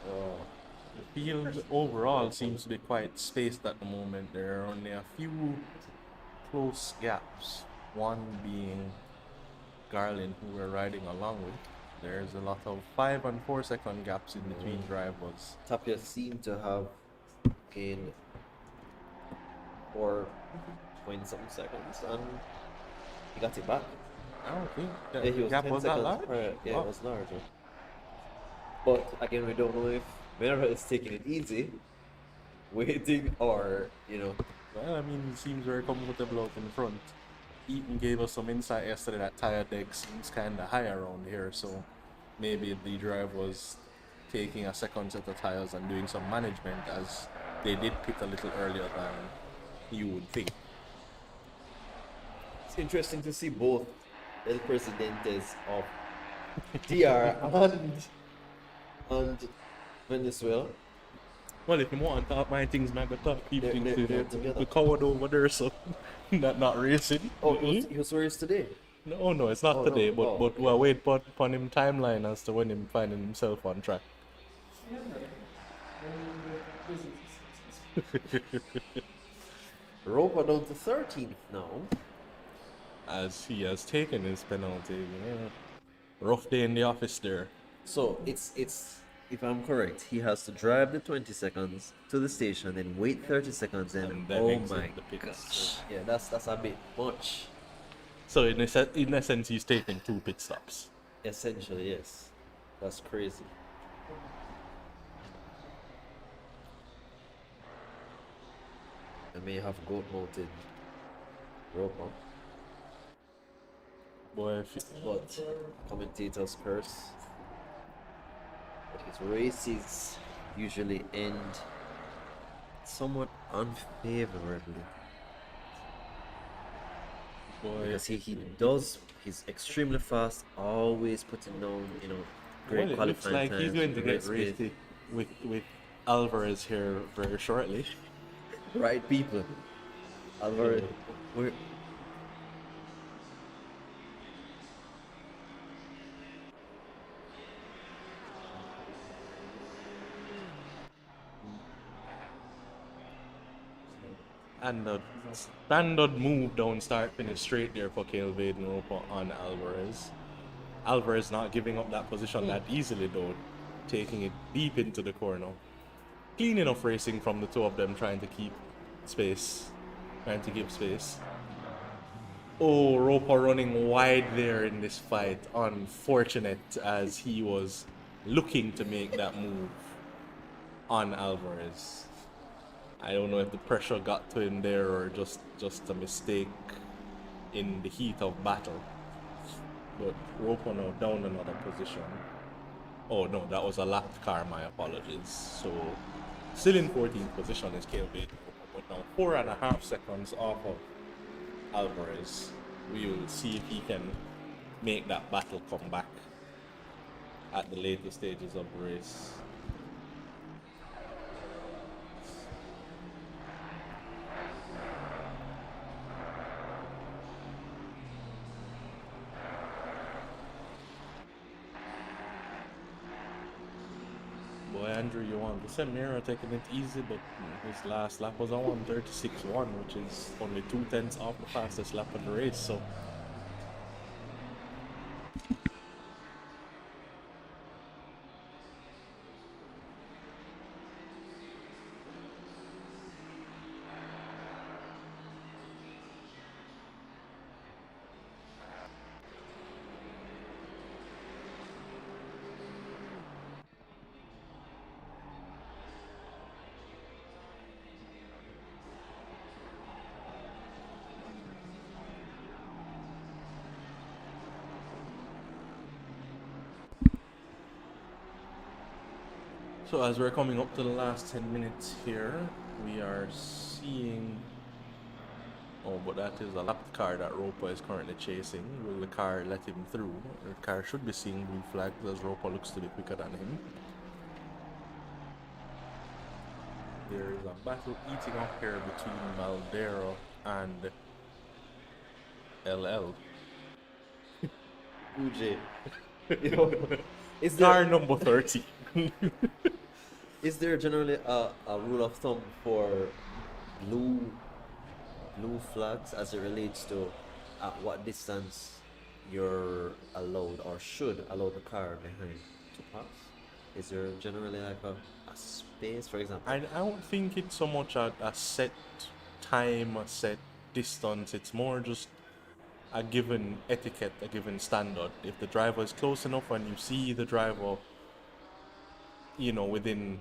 Speaker 4: The field overall seems to be quite spaced at the moment. There are only a few close gaps. One being Garland, who we're riding along with. There's a lot of 5 and 4 second gaps in between drivers.
Speaker 1: Tapia seemed to have gained 4 something seconds, and he got it back.
Speaker 4: I don't think that
Speaker 1: Yeah, he was
Speaker 4: gap
Speaker 1: 10
Speaker 4: was that
Speaker 1: seconds
Speaker 4: large.
Speaker 1: prior. Yeah,
Speaker 4: Wow.
Speaker 1: it was larger. But again, we don't know if Minerva is taking it easy, waiting, or, you know.
Speaker 4: Well, I mean, he seems very comfortable out in front. Eaton gave us some insight yesterday that tire deck seems kind of high around here, so maybe the drive was taking a second set of tires and doing some management, as they did pit a little earlier than you would think.
Speaker 1: It's interesting to see both El Presidentes of DR and Venezuela.
Speaker 4: Well, if you want to talk my things, man, but talk people
Speaker 1: They're together.
Speaker 4: the coward over there, so not racing.
Speaker 1: Oh, he was raised today.
Speaker 4: No, it's not
Speaker 1: Oh,
Speaker 4: today,
Speaker 1: no.
Speaker 4: but
Speaker 1: Oh,
Speaker 4: but we'll wait upon him timeline as to when him finding himself on track.
Speaker 1: Roper down to 13th now.
Speaker 4: As he has taken his penalty. Yeah. Rough day in the office there.
Speaker 1: So it's if I'm correct, he has to drive the 20 seconds to the station, then wait 30 seconds, and
Speaker 4: then
Speaker 1: oh
Speaker 4: exit
Speaker 1: my
Speaker 4: the pits.
Speaker 1: gosh, yeah, that's a bit much.
Speaker 4: So in essence, he's taking 2 pit stops.
Speaker 1: Essentially, yes, that's crazy. I may have goat mounted Roper,
Speaker 4: Boy,
Speaker 1: but commentators curse. But his races usually end somewhat unfavorably. Because he's extremely fast, always putting down, you know, great
Speaker 4: well, it
Speaker 1: qualifying
Speaker 4: looks like
Speaker 1: times,
Speaker 4: he's going to
Speaker 1: great
Speaker 4: get raced
Speaker 1: speed.
Speaker 4: with Alvarez here very shortly.
Speaker 1: Right people. Alvarez, we're
Speaker 4: And the standard move down start finish straight there for Cale Vaden Roper on Alvarez. Alvarez not giving up that position that easily though, taking it deep into the corner. Clean enough racing from the two of them, trying to keep space, trying to give space. Oh, Roper running wide there in this fight. Unfortunate, as he was looking to make that move on Alvarez. I don't know if the pressure got to him there or just a mistake in the heat of battle. But Roper now down another position. Oh no, that was a lapped car, my apologies. So still in 14th position is Cale Vaden, but now 4.5 seconds off of Alvarez. We will see if he can make that battle come back at the later stages of the race. boy Andrew, you want the Semira taking it easy, but his last lap was a 1:36.1, which is only 2/10 off the fastest lap of the race. So So as we're coming up to the last 10 minutes here, we are seeing... Oh, but that is a lap car that Ropa is currently chasing. Will the car let him through? The car should be seeing blue flags as Ropa looks to be quicker than him. There is a battle eating up here between Maldero and LL.
Speaker 1: Uj. You know, is
Speaker 4: Car
Speaker 1: there,
Speaker 4: number 30.
Speaker 1: is there generally a rule of thumb for blue flags as it relates to at what distance you're allowed or should allow the car behind to pass? Is there generally like a space, for example?
Speaker 4: I don't think it's so much a set time, a set distance. It's more just a given etiquette, a given standard. If the driver is close enough and you see the driver, you know, within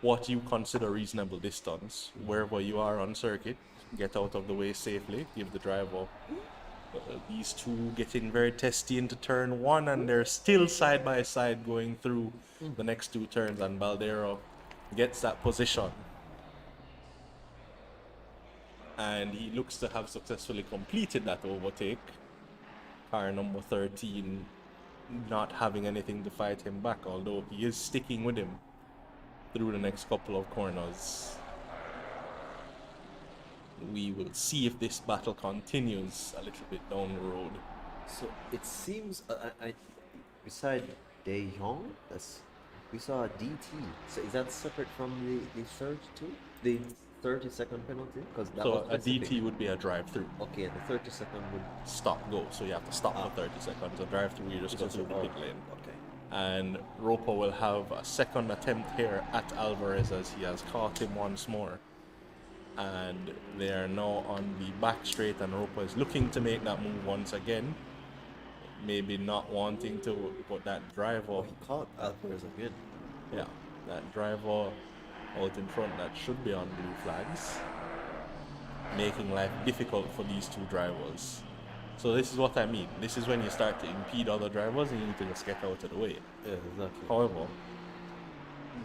Speaker 4: what you consider reasonable distance, wherever you are on circuit, get out of the way safely, give the driver these two getting very testy into turn one, and they're still side by side going through the next two turns, and Baldero gets that position. And he looks to have successfully completed that overtake. Car number 13 not having anything to fight him back, although he is sticking with him through the next couple of corners. We will see if this battle continues a little bit down the road.
Speaker 1: So it seems, beside De Jong, we saw a DT. So is that separate from the 32? The 30-second penalty? Because that
Speaker 4: So
Speaker 1: was
Speaker 4: a
Speaker 1: specific.
Speaker 4: DT would be a drive-through.
Speaker 1: Okay, the 30-second would.
Speaker 4: Stop-go, so you have to stop for 30 seconds. A drive-through, you just go through the pit lane.
Speaker 1: Okay.
Speaker 4: And Ropa will have a second attempt here at Alvarez as he has caught him once more. And they are now on the back straight, and Ropa is looking to make that move once again. Maybe not wanting to put that driver,
Speaker 1: Oh, he caught Alvarez again.
Speaker 4: yeah, that driver out in front that should be on blue flags, making life difficult for these two drivers. So this is what I mean. This is when you start to impede other drivers and you need to just get out of the way.
Speaker 1: Yeah, exactly.
Speaker 4: However,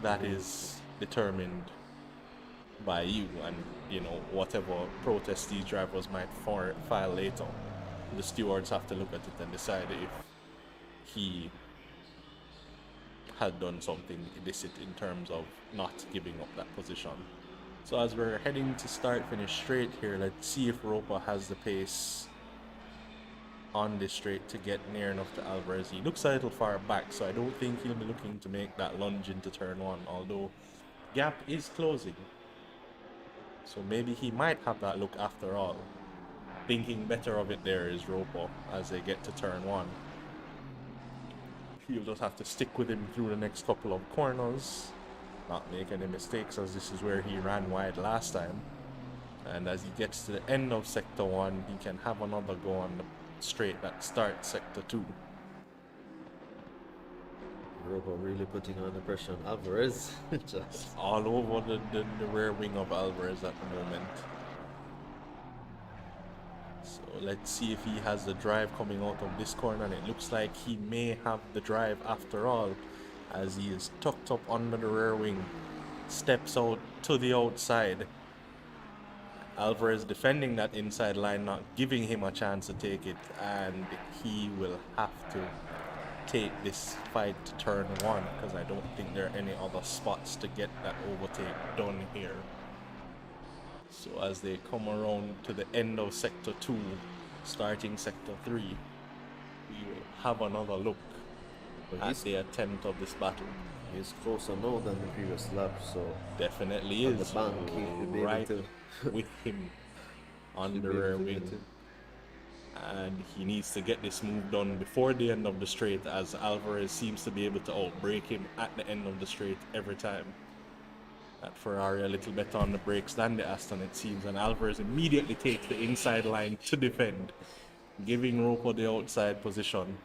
Speaker 4: that is determined by you, and you know, whatever protest these drivers might file later, the stewards have to look at it and decide if he had done something illicit in terms of not giving up that position. So as we're heading to start finish straight here, let's see if Ropa has the pace on this straight to get near enough to Alvarez. He looks a little far back, so I don't think he'll be looking to make that lunge into turn one, although gap is closing. So maybe he might have that look after all. Thinking better of it there is Ropa as they get to turn one. He'll just have to stick with him through the next couple of corners, not make any mistakes, as this is where he ran wide last time. And as he gets to the end of sector 1, he can have another go on the straight that starts sector 2.
Speaker 1: Robo really putting on the pressure on Alvarez. Just
Speaker 4: All over the rear wing of Alvarez at the moment. So let's see if he has the drive coming out of this corner, and it looks like he may have the drive after all, as he is tucked up under the rear wing, steps out to the outside. Alvarez defending that inside line, not giving him a chance to take it, and he will have to take this fight to turn one, because I don't think there are any other spots to get that overtake done here. So as they come around to the end of sector 2, starting sector 3, we will have another look at the attempt of this battle.
Speaker 1: He's closer now than the previous lap, so
Speaker 4: Definitely
Speaker 1: on the
Speaker 4: is.
Speaker 1: bank he should be able
Speaker 4: Right
Speaker 1: to
Speaker 4: with him on
Speaker 1: should
Speaker 4: the
Speaker 1: be able
Speaker 4: rear
Speaker 1: to
Speaker 4: wing.
Speaker 1: get it.
Speaker 4: And he needs to get this move done before the end of the straight, as Alvarez seems to be able to outbrake him at the end of the straight every time. That Ferrari a little better on the brakes than the Aston, it seems, and Alvarez immediately takes the inside line to defend, giving Roper the outside position.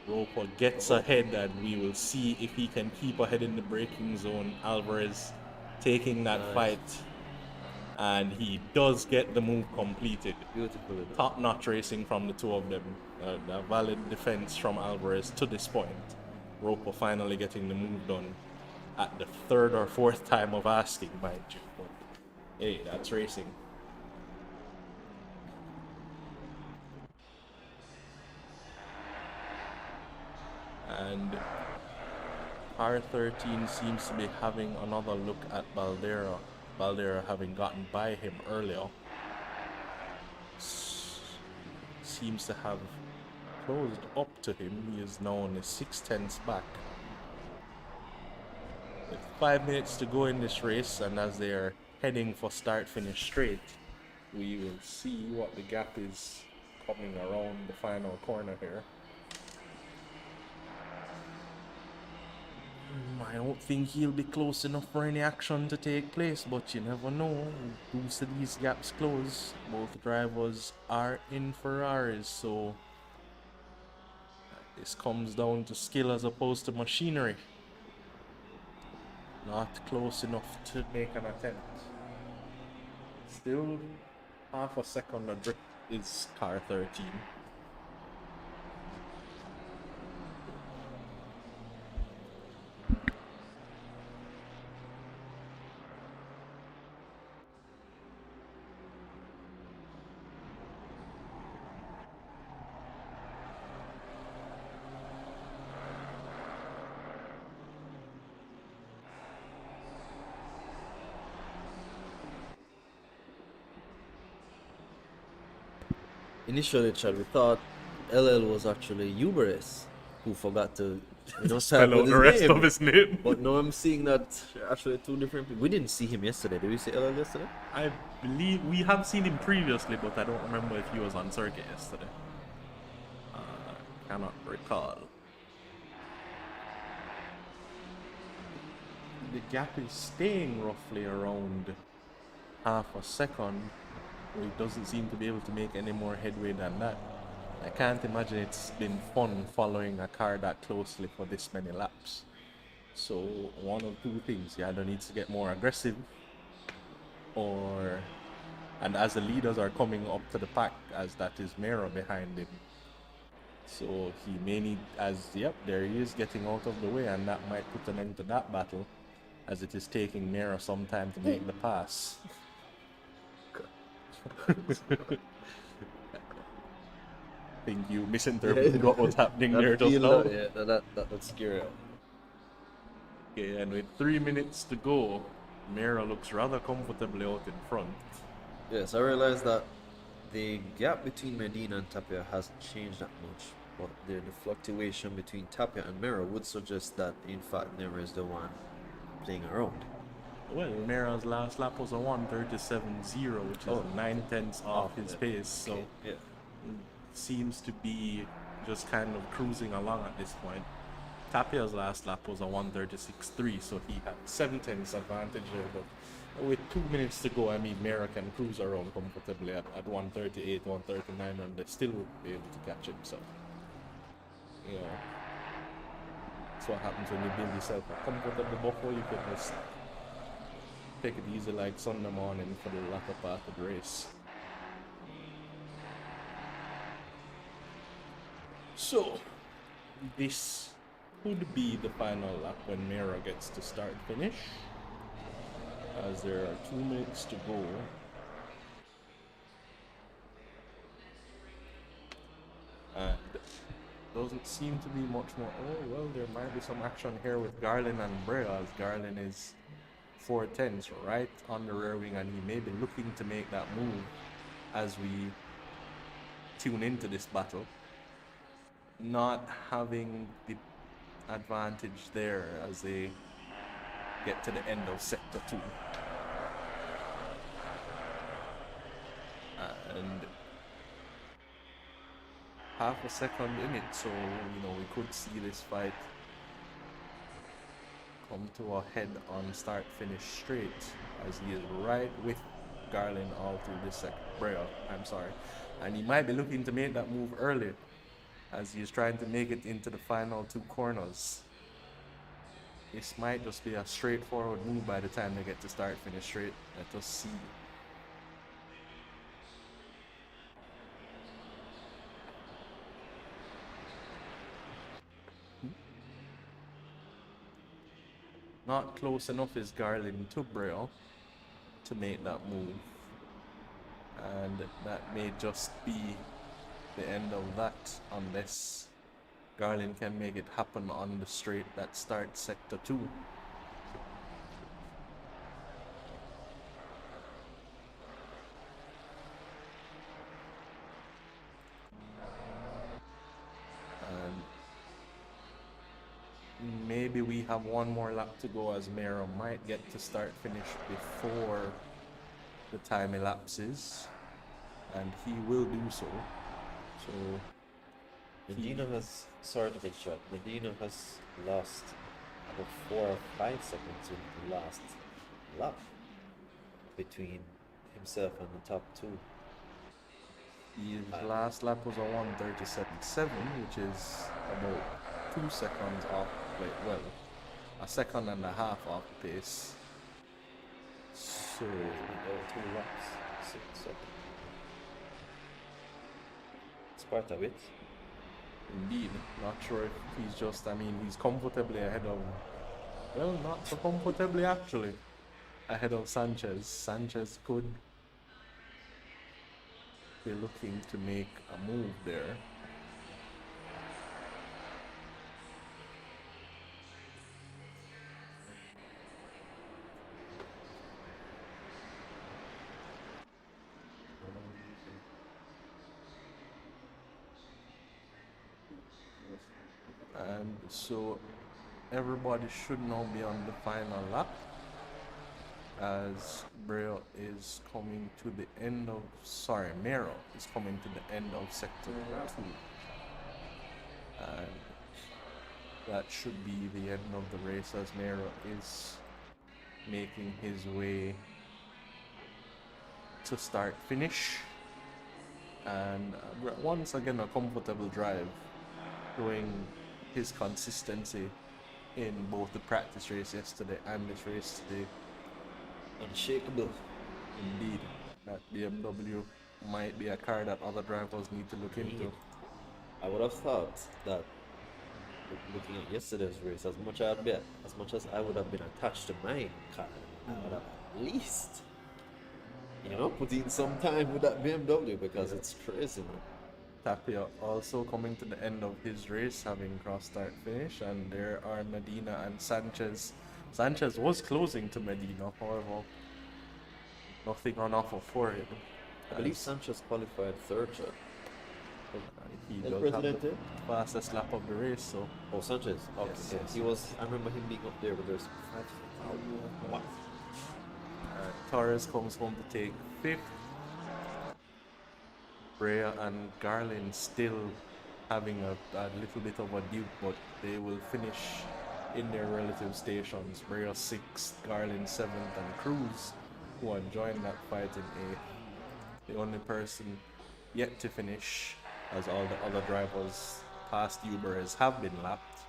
Speaker 4: Roper gets ahead, and we will see if he can keep ahead in the braking zone. Alvarez taking that
Speaker 1: Nice.
Speaker 4: fight, and he does get the move completed.
Speaker 1: Beautifully done.
Speaker 4: Top-notch racing from the two of them. A valid defense from Alvarez to this point. Roper finally getting the move done at the third or fourth time of asking, mind you. But hey, that's racing. And R13 seems to be having another look at Baldera. Baldera having gotten by him earlier. Seems to have closed up to him. He is now only 6/10 back. With 5 minutes to go in this race, and as they are heading for start-finish straight, we will see what the gap is coming around the final corner here. I don't think he'll be close enough for any action to take place, but you never know. Who's to these gaps close? Both drivers are in Ferraris, so this comes down to skill as opposed to machinery. Not close enough to make an attempt. Still half a second adrift is car 13.
Speaker 1: Initially, Chad, we thought LL was actually Uberes, who forgot to
Speaker 4: Spell
Speaker 1: type
Speaker 4: out
Speaker 1: with
Speaker 4: the rest
Speaker 1: name.
Speaker 4: of his name.
Speaker 1: But now I'm seeing that actually two different people. We didn't see him yesterday. Did we see LL yesterday?
Speaker 4: I believe we have seen him previously, but I don't remember if he was on circuit yesterday. Cannot recall. The gap is staying roughly around half a second. He doesn't seem to be able to make any more headway than that. I can't imagine it's been fun following a car that closely for this many laps. So one of two things, he either needs to get more aggressive, and as the leaders are coming up to the pack, as that is Mera behind him. So he may need, there he is getting out of the way, and that might put an end to that battle, as it is taking Mera some time to make the pass. I think you misinterpreted what was happening there just now.
Speaker 1: That's scary.
Speaker 4: Okay, and with 3 minutes to go, Mera looks rather comfortably out in front.
Speaker 1: Yes, I realized that the gap between Medina and Tapia hasn't changed that much, but the fluctuation between Tapia and Mera would suggest that, in fact, Mera is the one playing around.
Speaker 4: Well, Mera's last lap was a 1:37.0, which is 9/10 off his pace, so
Speaker 1: Okay, yeah.
Speaker 4: seems to be just kind of cruising along at this point. Tapia's last lap was a 1:36.3, so he had 7/10 advantage there, but with 2 minutes to go, I mean, Mera can cruise around comfortably at 1:38, 1:39, and they still would be able to catch him, so, you know, that's what happens when you build yourself a comfortable buffer. You can just take it easy like Sunday morning for the latter part of the race. So, this could be the final lap when Mera gets to start finish, as there are 2 minutes to go. And doesn't seem to be much more. Oh, well, there might be some action here with Garlin and Brea, as Garlin is 4/10s right on the rear wing, and he may be looking to make that move as we tune into this battle. Not having the advantage there as they get to the end of sector 2. And half a second in it, so we could see this fight come to a head on start finish straight as he is right with Garland all through this I'm sorry. And he might be looking to make that move early as he's trying to make it into the final 2 corners. This might just be a straightforward move by the time they get to start finish straight. Let us see. Not close enough is Garland to Braille to make that move. And that may just be the end of that unless Garland can make it happen on the straight that starts sector 2. And maybe we have one more lap to go as Mero might get to start finish before the time elapses, and he will do so. So
Speaker 1: Medina has, sorry to take shot, Medina has lost about 4 or 5 seconds in the last lap between himself and the top 2.
Speaker 4: his last lap was a 1:37.7, which is about 2 seconds off, well, a second and a half off the pace. So
Speaker 1: 2 laps, 6 seconds. It's part of it.
Speaker 4: indeed, not sure if he's just, he's comfortably ahead of, well, not so comfortably actually, ahead of Sanchez. Sanchez could be looking to make a move there. And so everybody should now be on the final lap as Mero is coming to the end of sector 2. And that should be the end of the race as Mero is making his way to start finish. And once again a comfortable drive, showing his consistency in both the practice race yesterday and this race today.
Speaker 1: Unshakable.
Speaker 4: Indeed, that BMW might be a car that other drivers need to look into.
Speaker 1: I would have thought that looking at yesterday's race, as much as I would have been attached to my car, I would have at least, put in some time with that BMW because it's crazy, man.
Speaker 4: Tapia also coming to the end of his race, having cross start finish, and there are Medina and Sanchez. Sanchez was closing to Medina, however, nothing on offer for him.
Speaker 1: I believe Sanchez qualified third.
Speaker 4: He
Speaker 1: El
Speaker 4: does have the
Speaker 1: Presidente?
Speaker 4: fastest lap of the race, so
Speaker 1: Oh, Sanchez. Okay.
Speaker 4: Yes.
Speaker 1: He was. I remember him being up there, but there's 5.
Speaker 4: Torres comes home to take 5th. Brea and Garland still having a little bit of a duke, but they will finish in their relative stations. Brea 6th, Garland 7th, and Cruz, who are joining that fight in 8th. The only person yet to finish, as all the other drivers past Uber's have been lapped,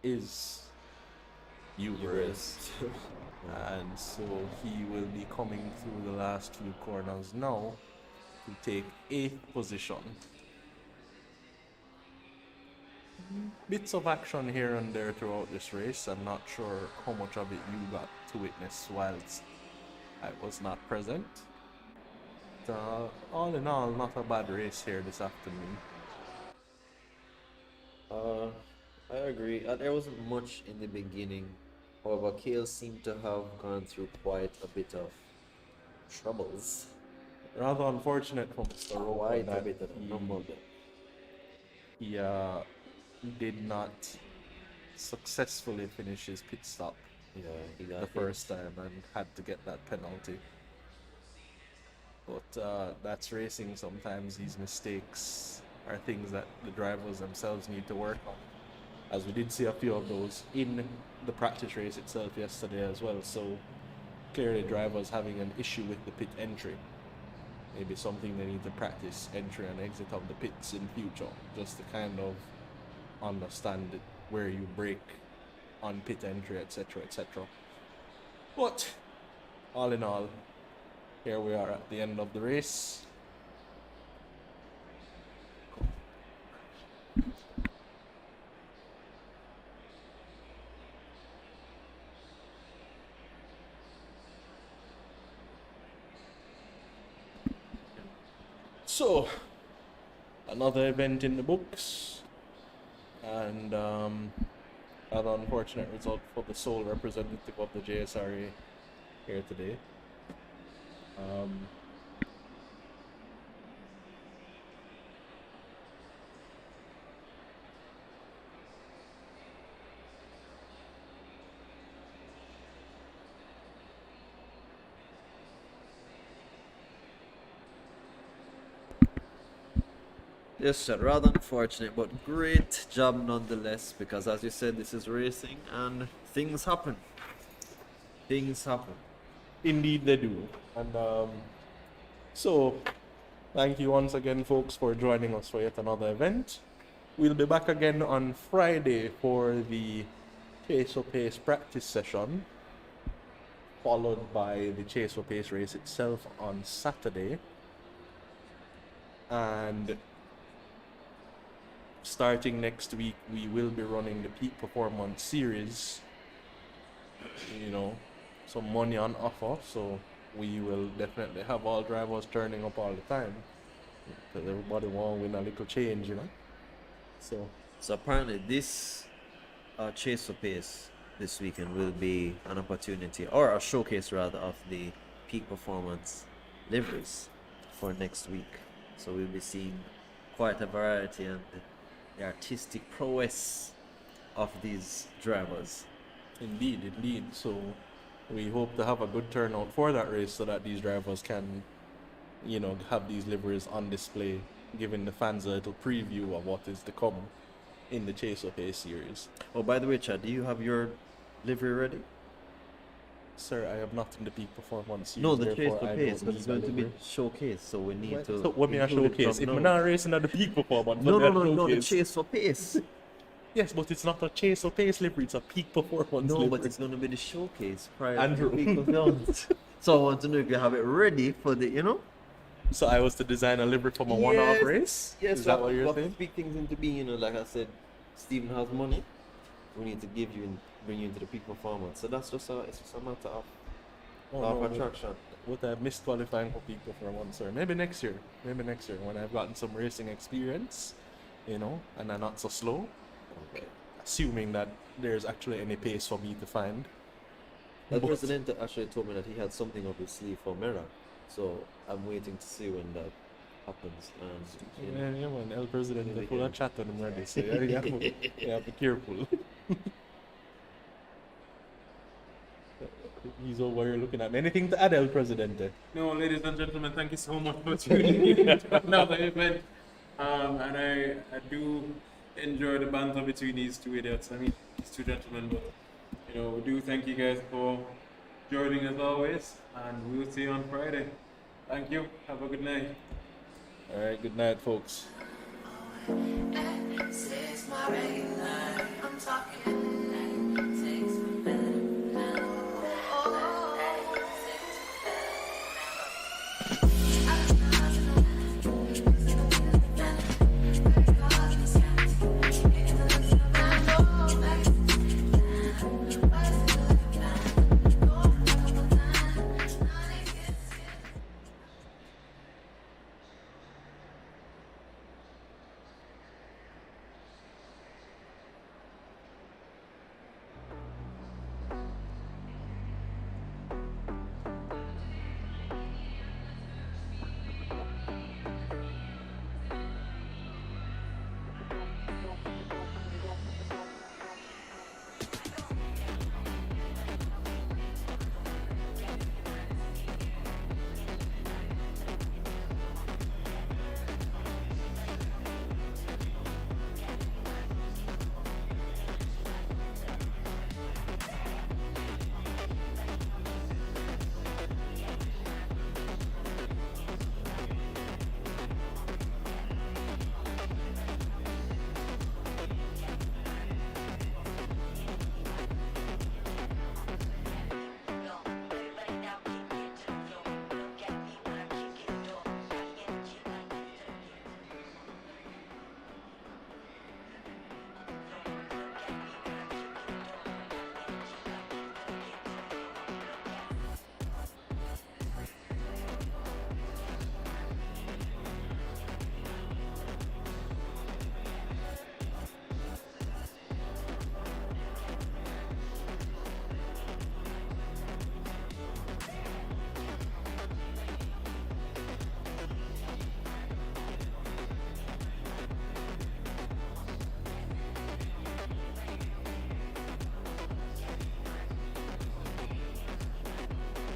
Speaker 4: is Uber's. And so he will be coming through the last few corners now to take 8th position. Bits of action here and there throughout this race. I'm not sure how much of it you got to witness whilst I was not present. All in all, not a bad race here this afternoon.
Speaker 1: I agree. There wasn't much in the beginning. However, Kale seemed to have gone through quite a bit of troubles.
Speaker 4: Rather unfortunate for Mr. Roper
Speaker 1: Quite a
Speaker 4: that
Speaker 1: bit of trouble.
Speaker 4: he did not successfully finish his pit stop
Speaker 1: Yeah, he got
Speaker 4: the
Speaker 1: hit.
Speaker 4: first time and had to get that penalty. But that's racing. Sometimes these mistakes are things that the drivers themselves need to work on. As we did see a few of those in the practice race itself yesterday as well. So clearly drivers having an issue with the pit entry. Maybe something they need to practice entry and exit of the pits in future, just to kind of understand it, where you brake on pit entry, etc., etc. But all in all, here we are at the end of the race. So, another event in the books, and an unfortunate result for the sole representative of the JSRA here today.
Speaker 1: Yes, sir. Rather unfortunate, but great job nonetheless. Because as you said, this is racing, and things happen. Things happen.
Speaker 4: Indeed, they do. And so, thank you once again, folks, for joining us for yet another event. We'll be back again on Friday for the Chase for Pace practice session, followed by the Chase for Pace race itself on Saturday. And starting next week, we will be running the Peak Performance Series. You know, some money on offer, so we will definitely have all drivers turning up all the time, because everybody want to win a little change, you know.
Speaker 1: So apparently, this Chase for Pace this weekend will be an opportunity, or a showcase rather, of the Peak Performance liveries for next week. So we'll be seeing quite a variety and the artistic prowess of these drivers.
Speaker 4: Indeed, indeed. So we hope to have a good turnout for that race, so that these drivers can, you know, have these liveries on display, giving the fans a little preview of what is to come in the Chase of Pace series.
Speaker 1: Oh, by the way, Chad, do you have your livery ready?
Speaker 4: Sir, I am not in the Peak Performance series.
Speaker 1: No, the Chase
Speaker 4: therefore
Speaker 1: for
Speaker 4: I
Speaker 1: Pace,
Speaker 4: don't
Speaker 1: but it's
Speaker 4: need a
Speaker 1: going to be
Speaker 4: livery.
Speaker 1: showcase, so we need to.
Speaker 4: So what me a
Speaker 1: include it
Speaker 4: showcase?
Speaker 1: from
Speaker 4: If we're
Speaker 1: now.
Speaker 4: not racing at the Peak Performance,
Speaker 1: No,
Speaker 4: but
Speaker 1: no,
Speaker 4: we are
Speaker 1: no, the
Speaker 4: showcase.
Speaker 1: Chase for Pace.
Speaker 4: Yes, but it's not a Chase or Pace livery, it's a Peak Performance
Speaker 1: No,
Speaker 4: livery.
Speaker 1: but it's going to be the showcase prior
Speaker 4: Andrew.
Speaker 1: to the Peak Performance. So I want to know if you have it ready for the, you know?
Speaker 4: So I was to design a livery for my one-off
Speaker 1: Yes,
Speaker 4: race?
Speaker 1: Yes,
Speaker 4: Is that what
Speaker 1: we
Speaker 4: you're
Speaker 1: have to
Speaker 4: saying?
Speaker 1: speak things into being, you know, like I said, Stephen has money. We need to give you and bring you into the Peak Performance. So that's just it's just a matter of
Speaker 4: Oh,
Speaker 1: law
Speaker 4: no,
Speaker 1: of attraction.
Speaker 4: Would I missed qualifying for Peak Performance, or maybe next year. Maybe next year when I've gotten some racing experience, you know, and I'm not so slow.
Speaker 1: Okay.
Speaker 4: Assuming that there's actually any pace for me to find.
Speaker 1: The
Speaker 4: But-
Speaker 1: president actually told me that he had something up his sleeve for Mera. So I'm waiting to see when that happens. And, you know,
Speaker 4: Yeah, man, El President,
Speaker 1: Maybe
Speaker 4: they full
Speaker 1: can.
Speaker 4: of chat on him already, so you have to be careful. He's over here looking at me. Anything to add, El Presidente?
Speaker 2: No, ladies and gentlemen, thank you so much for tuning in to another event. And I do enjoy the banter between these two idiots. I mean, these two gentlemen. But, you know, we do thank you guys for joining as always. And we'll see you on Friday. Thank you. Have a good night.
Speaker 4: Alright, good night, folks.
Speaker 5: Six my regular. I'm talking. Six my better.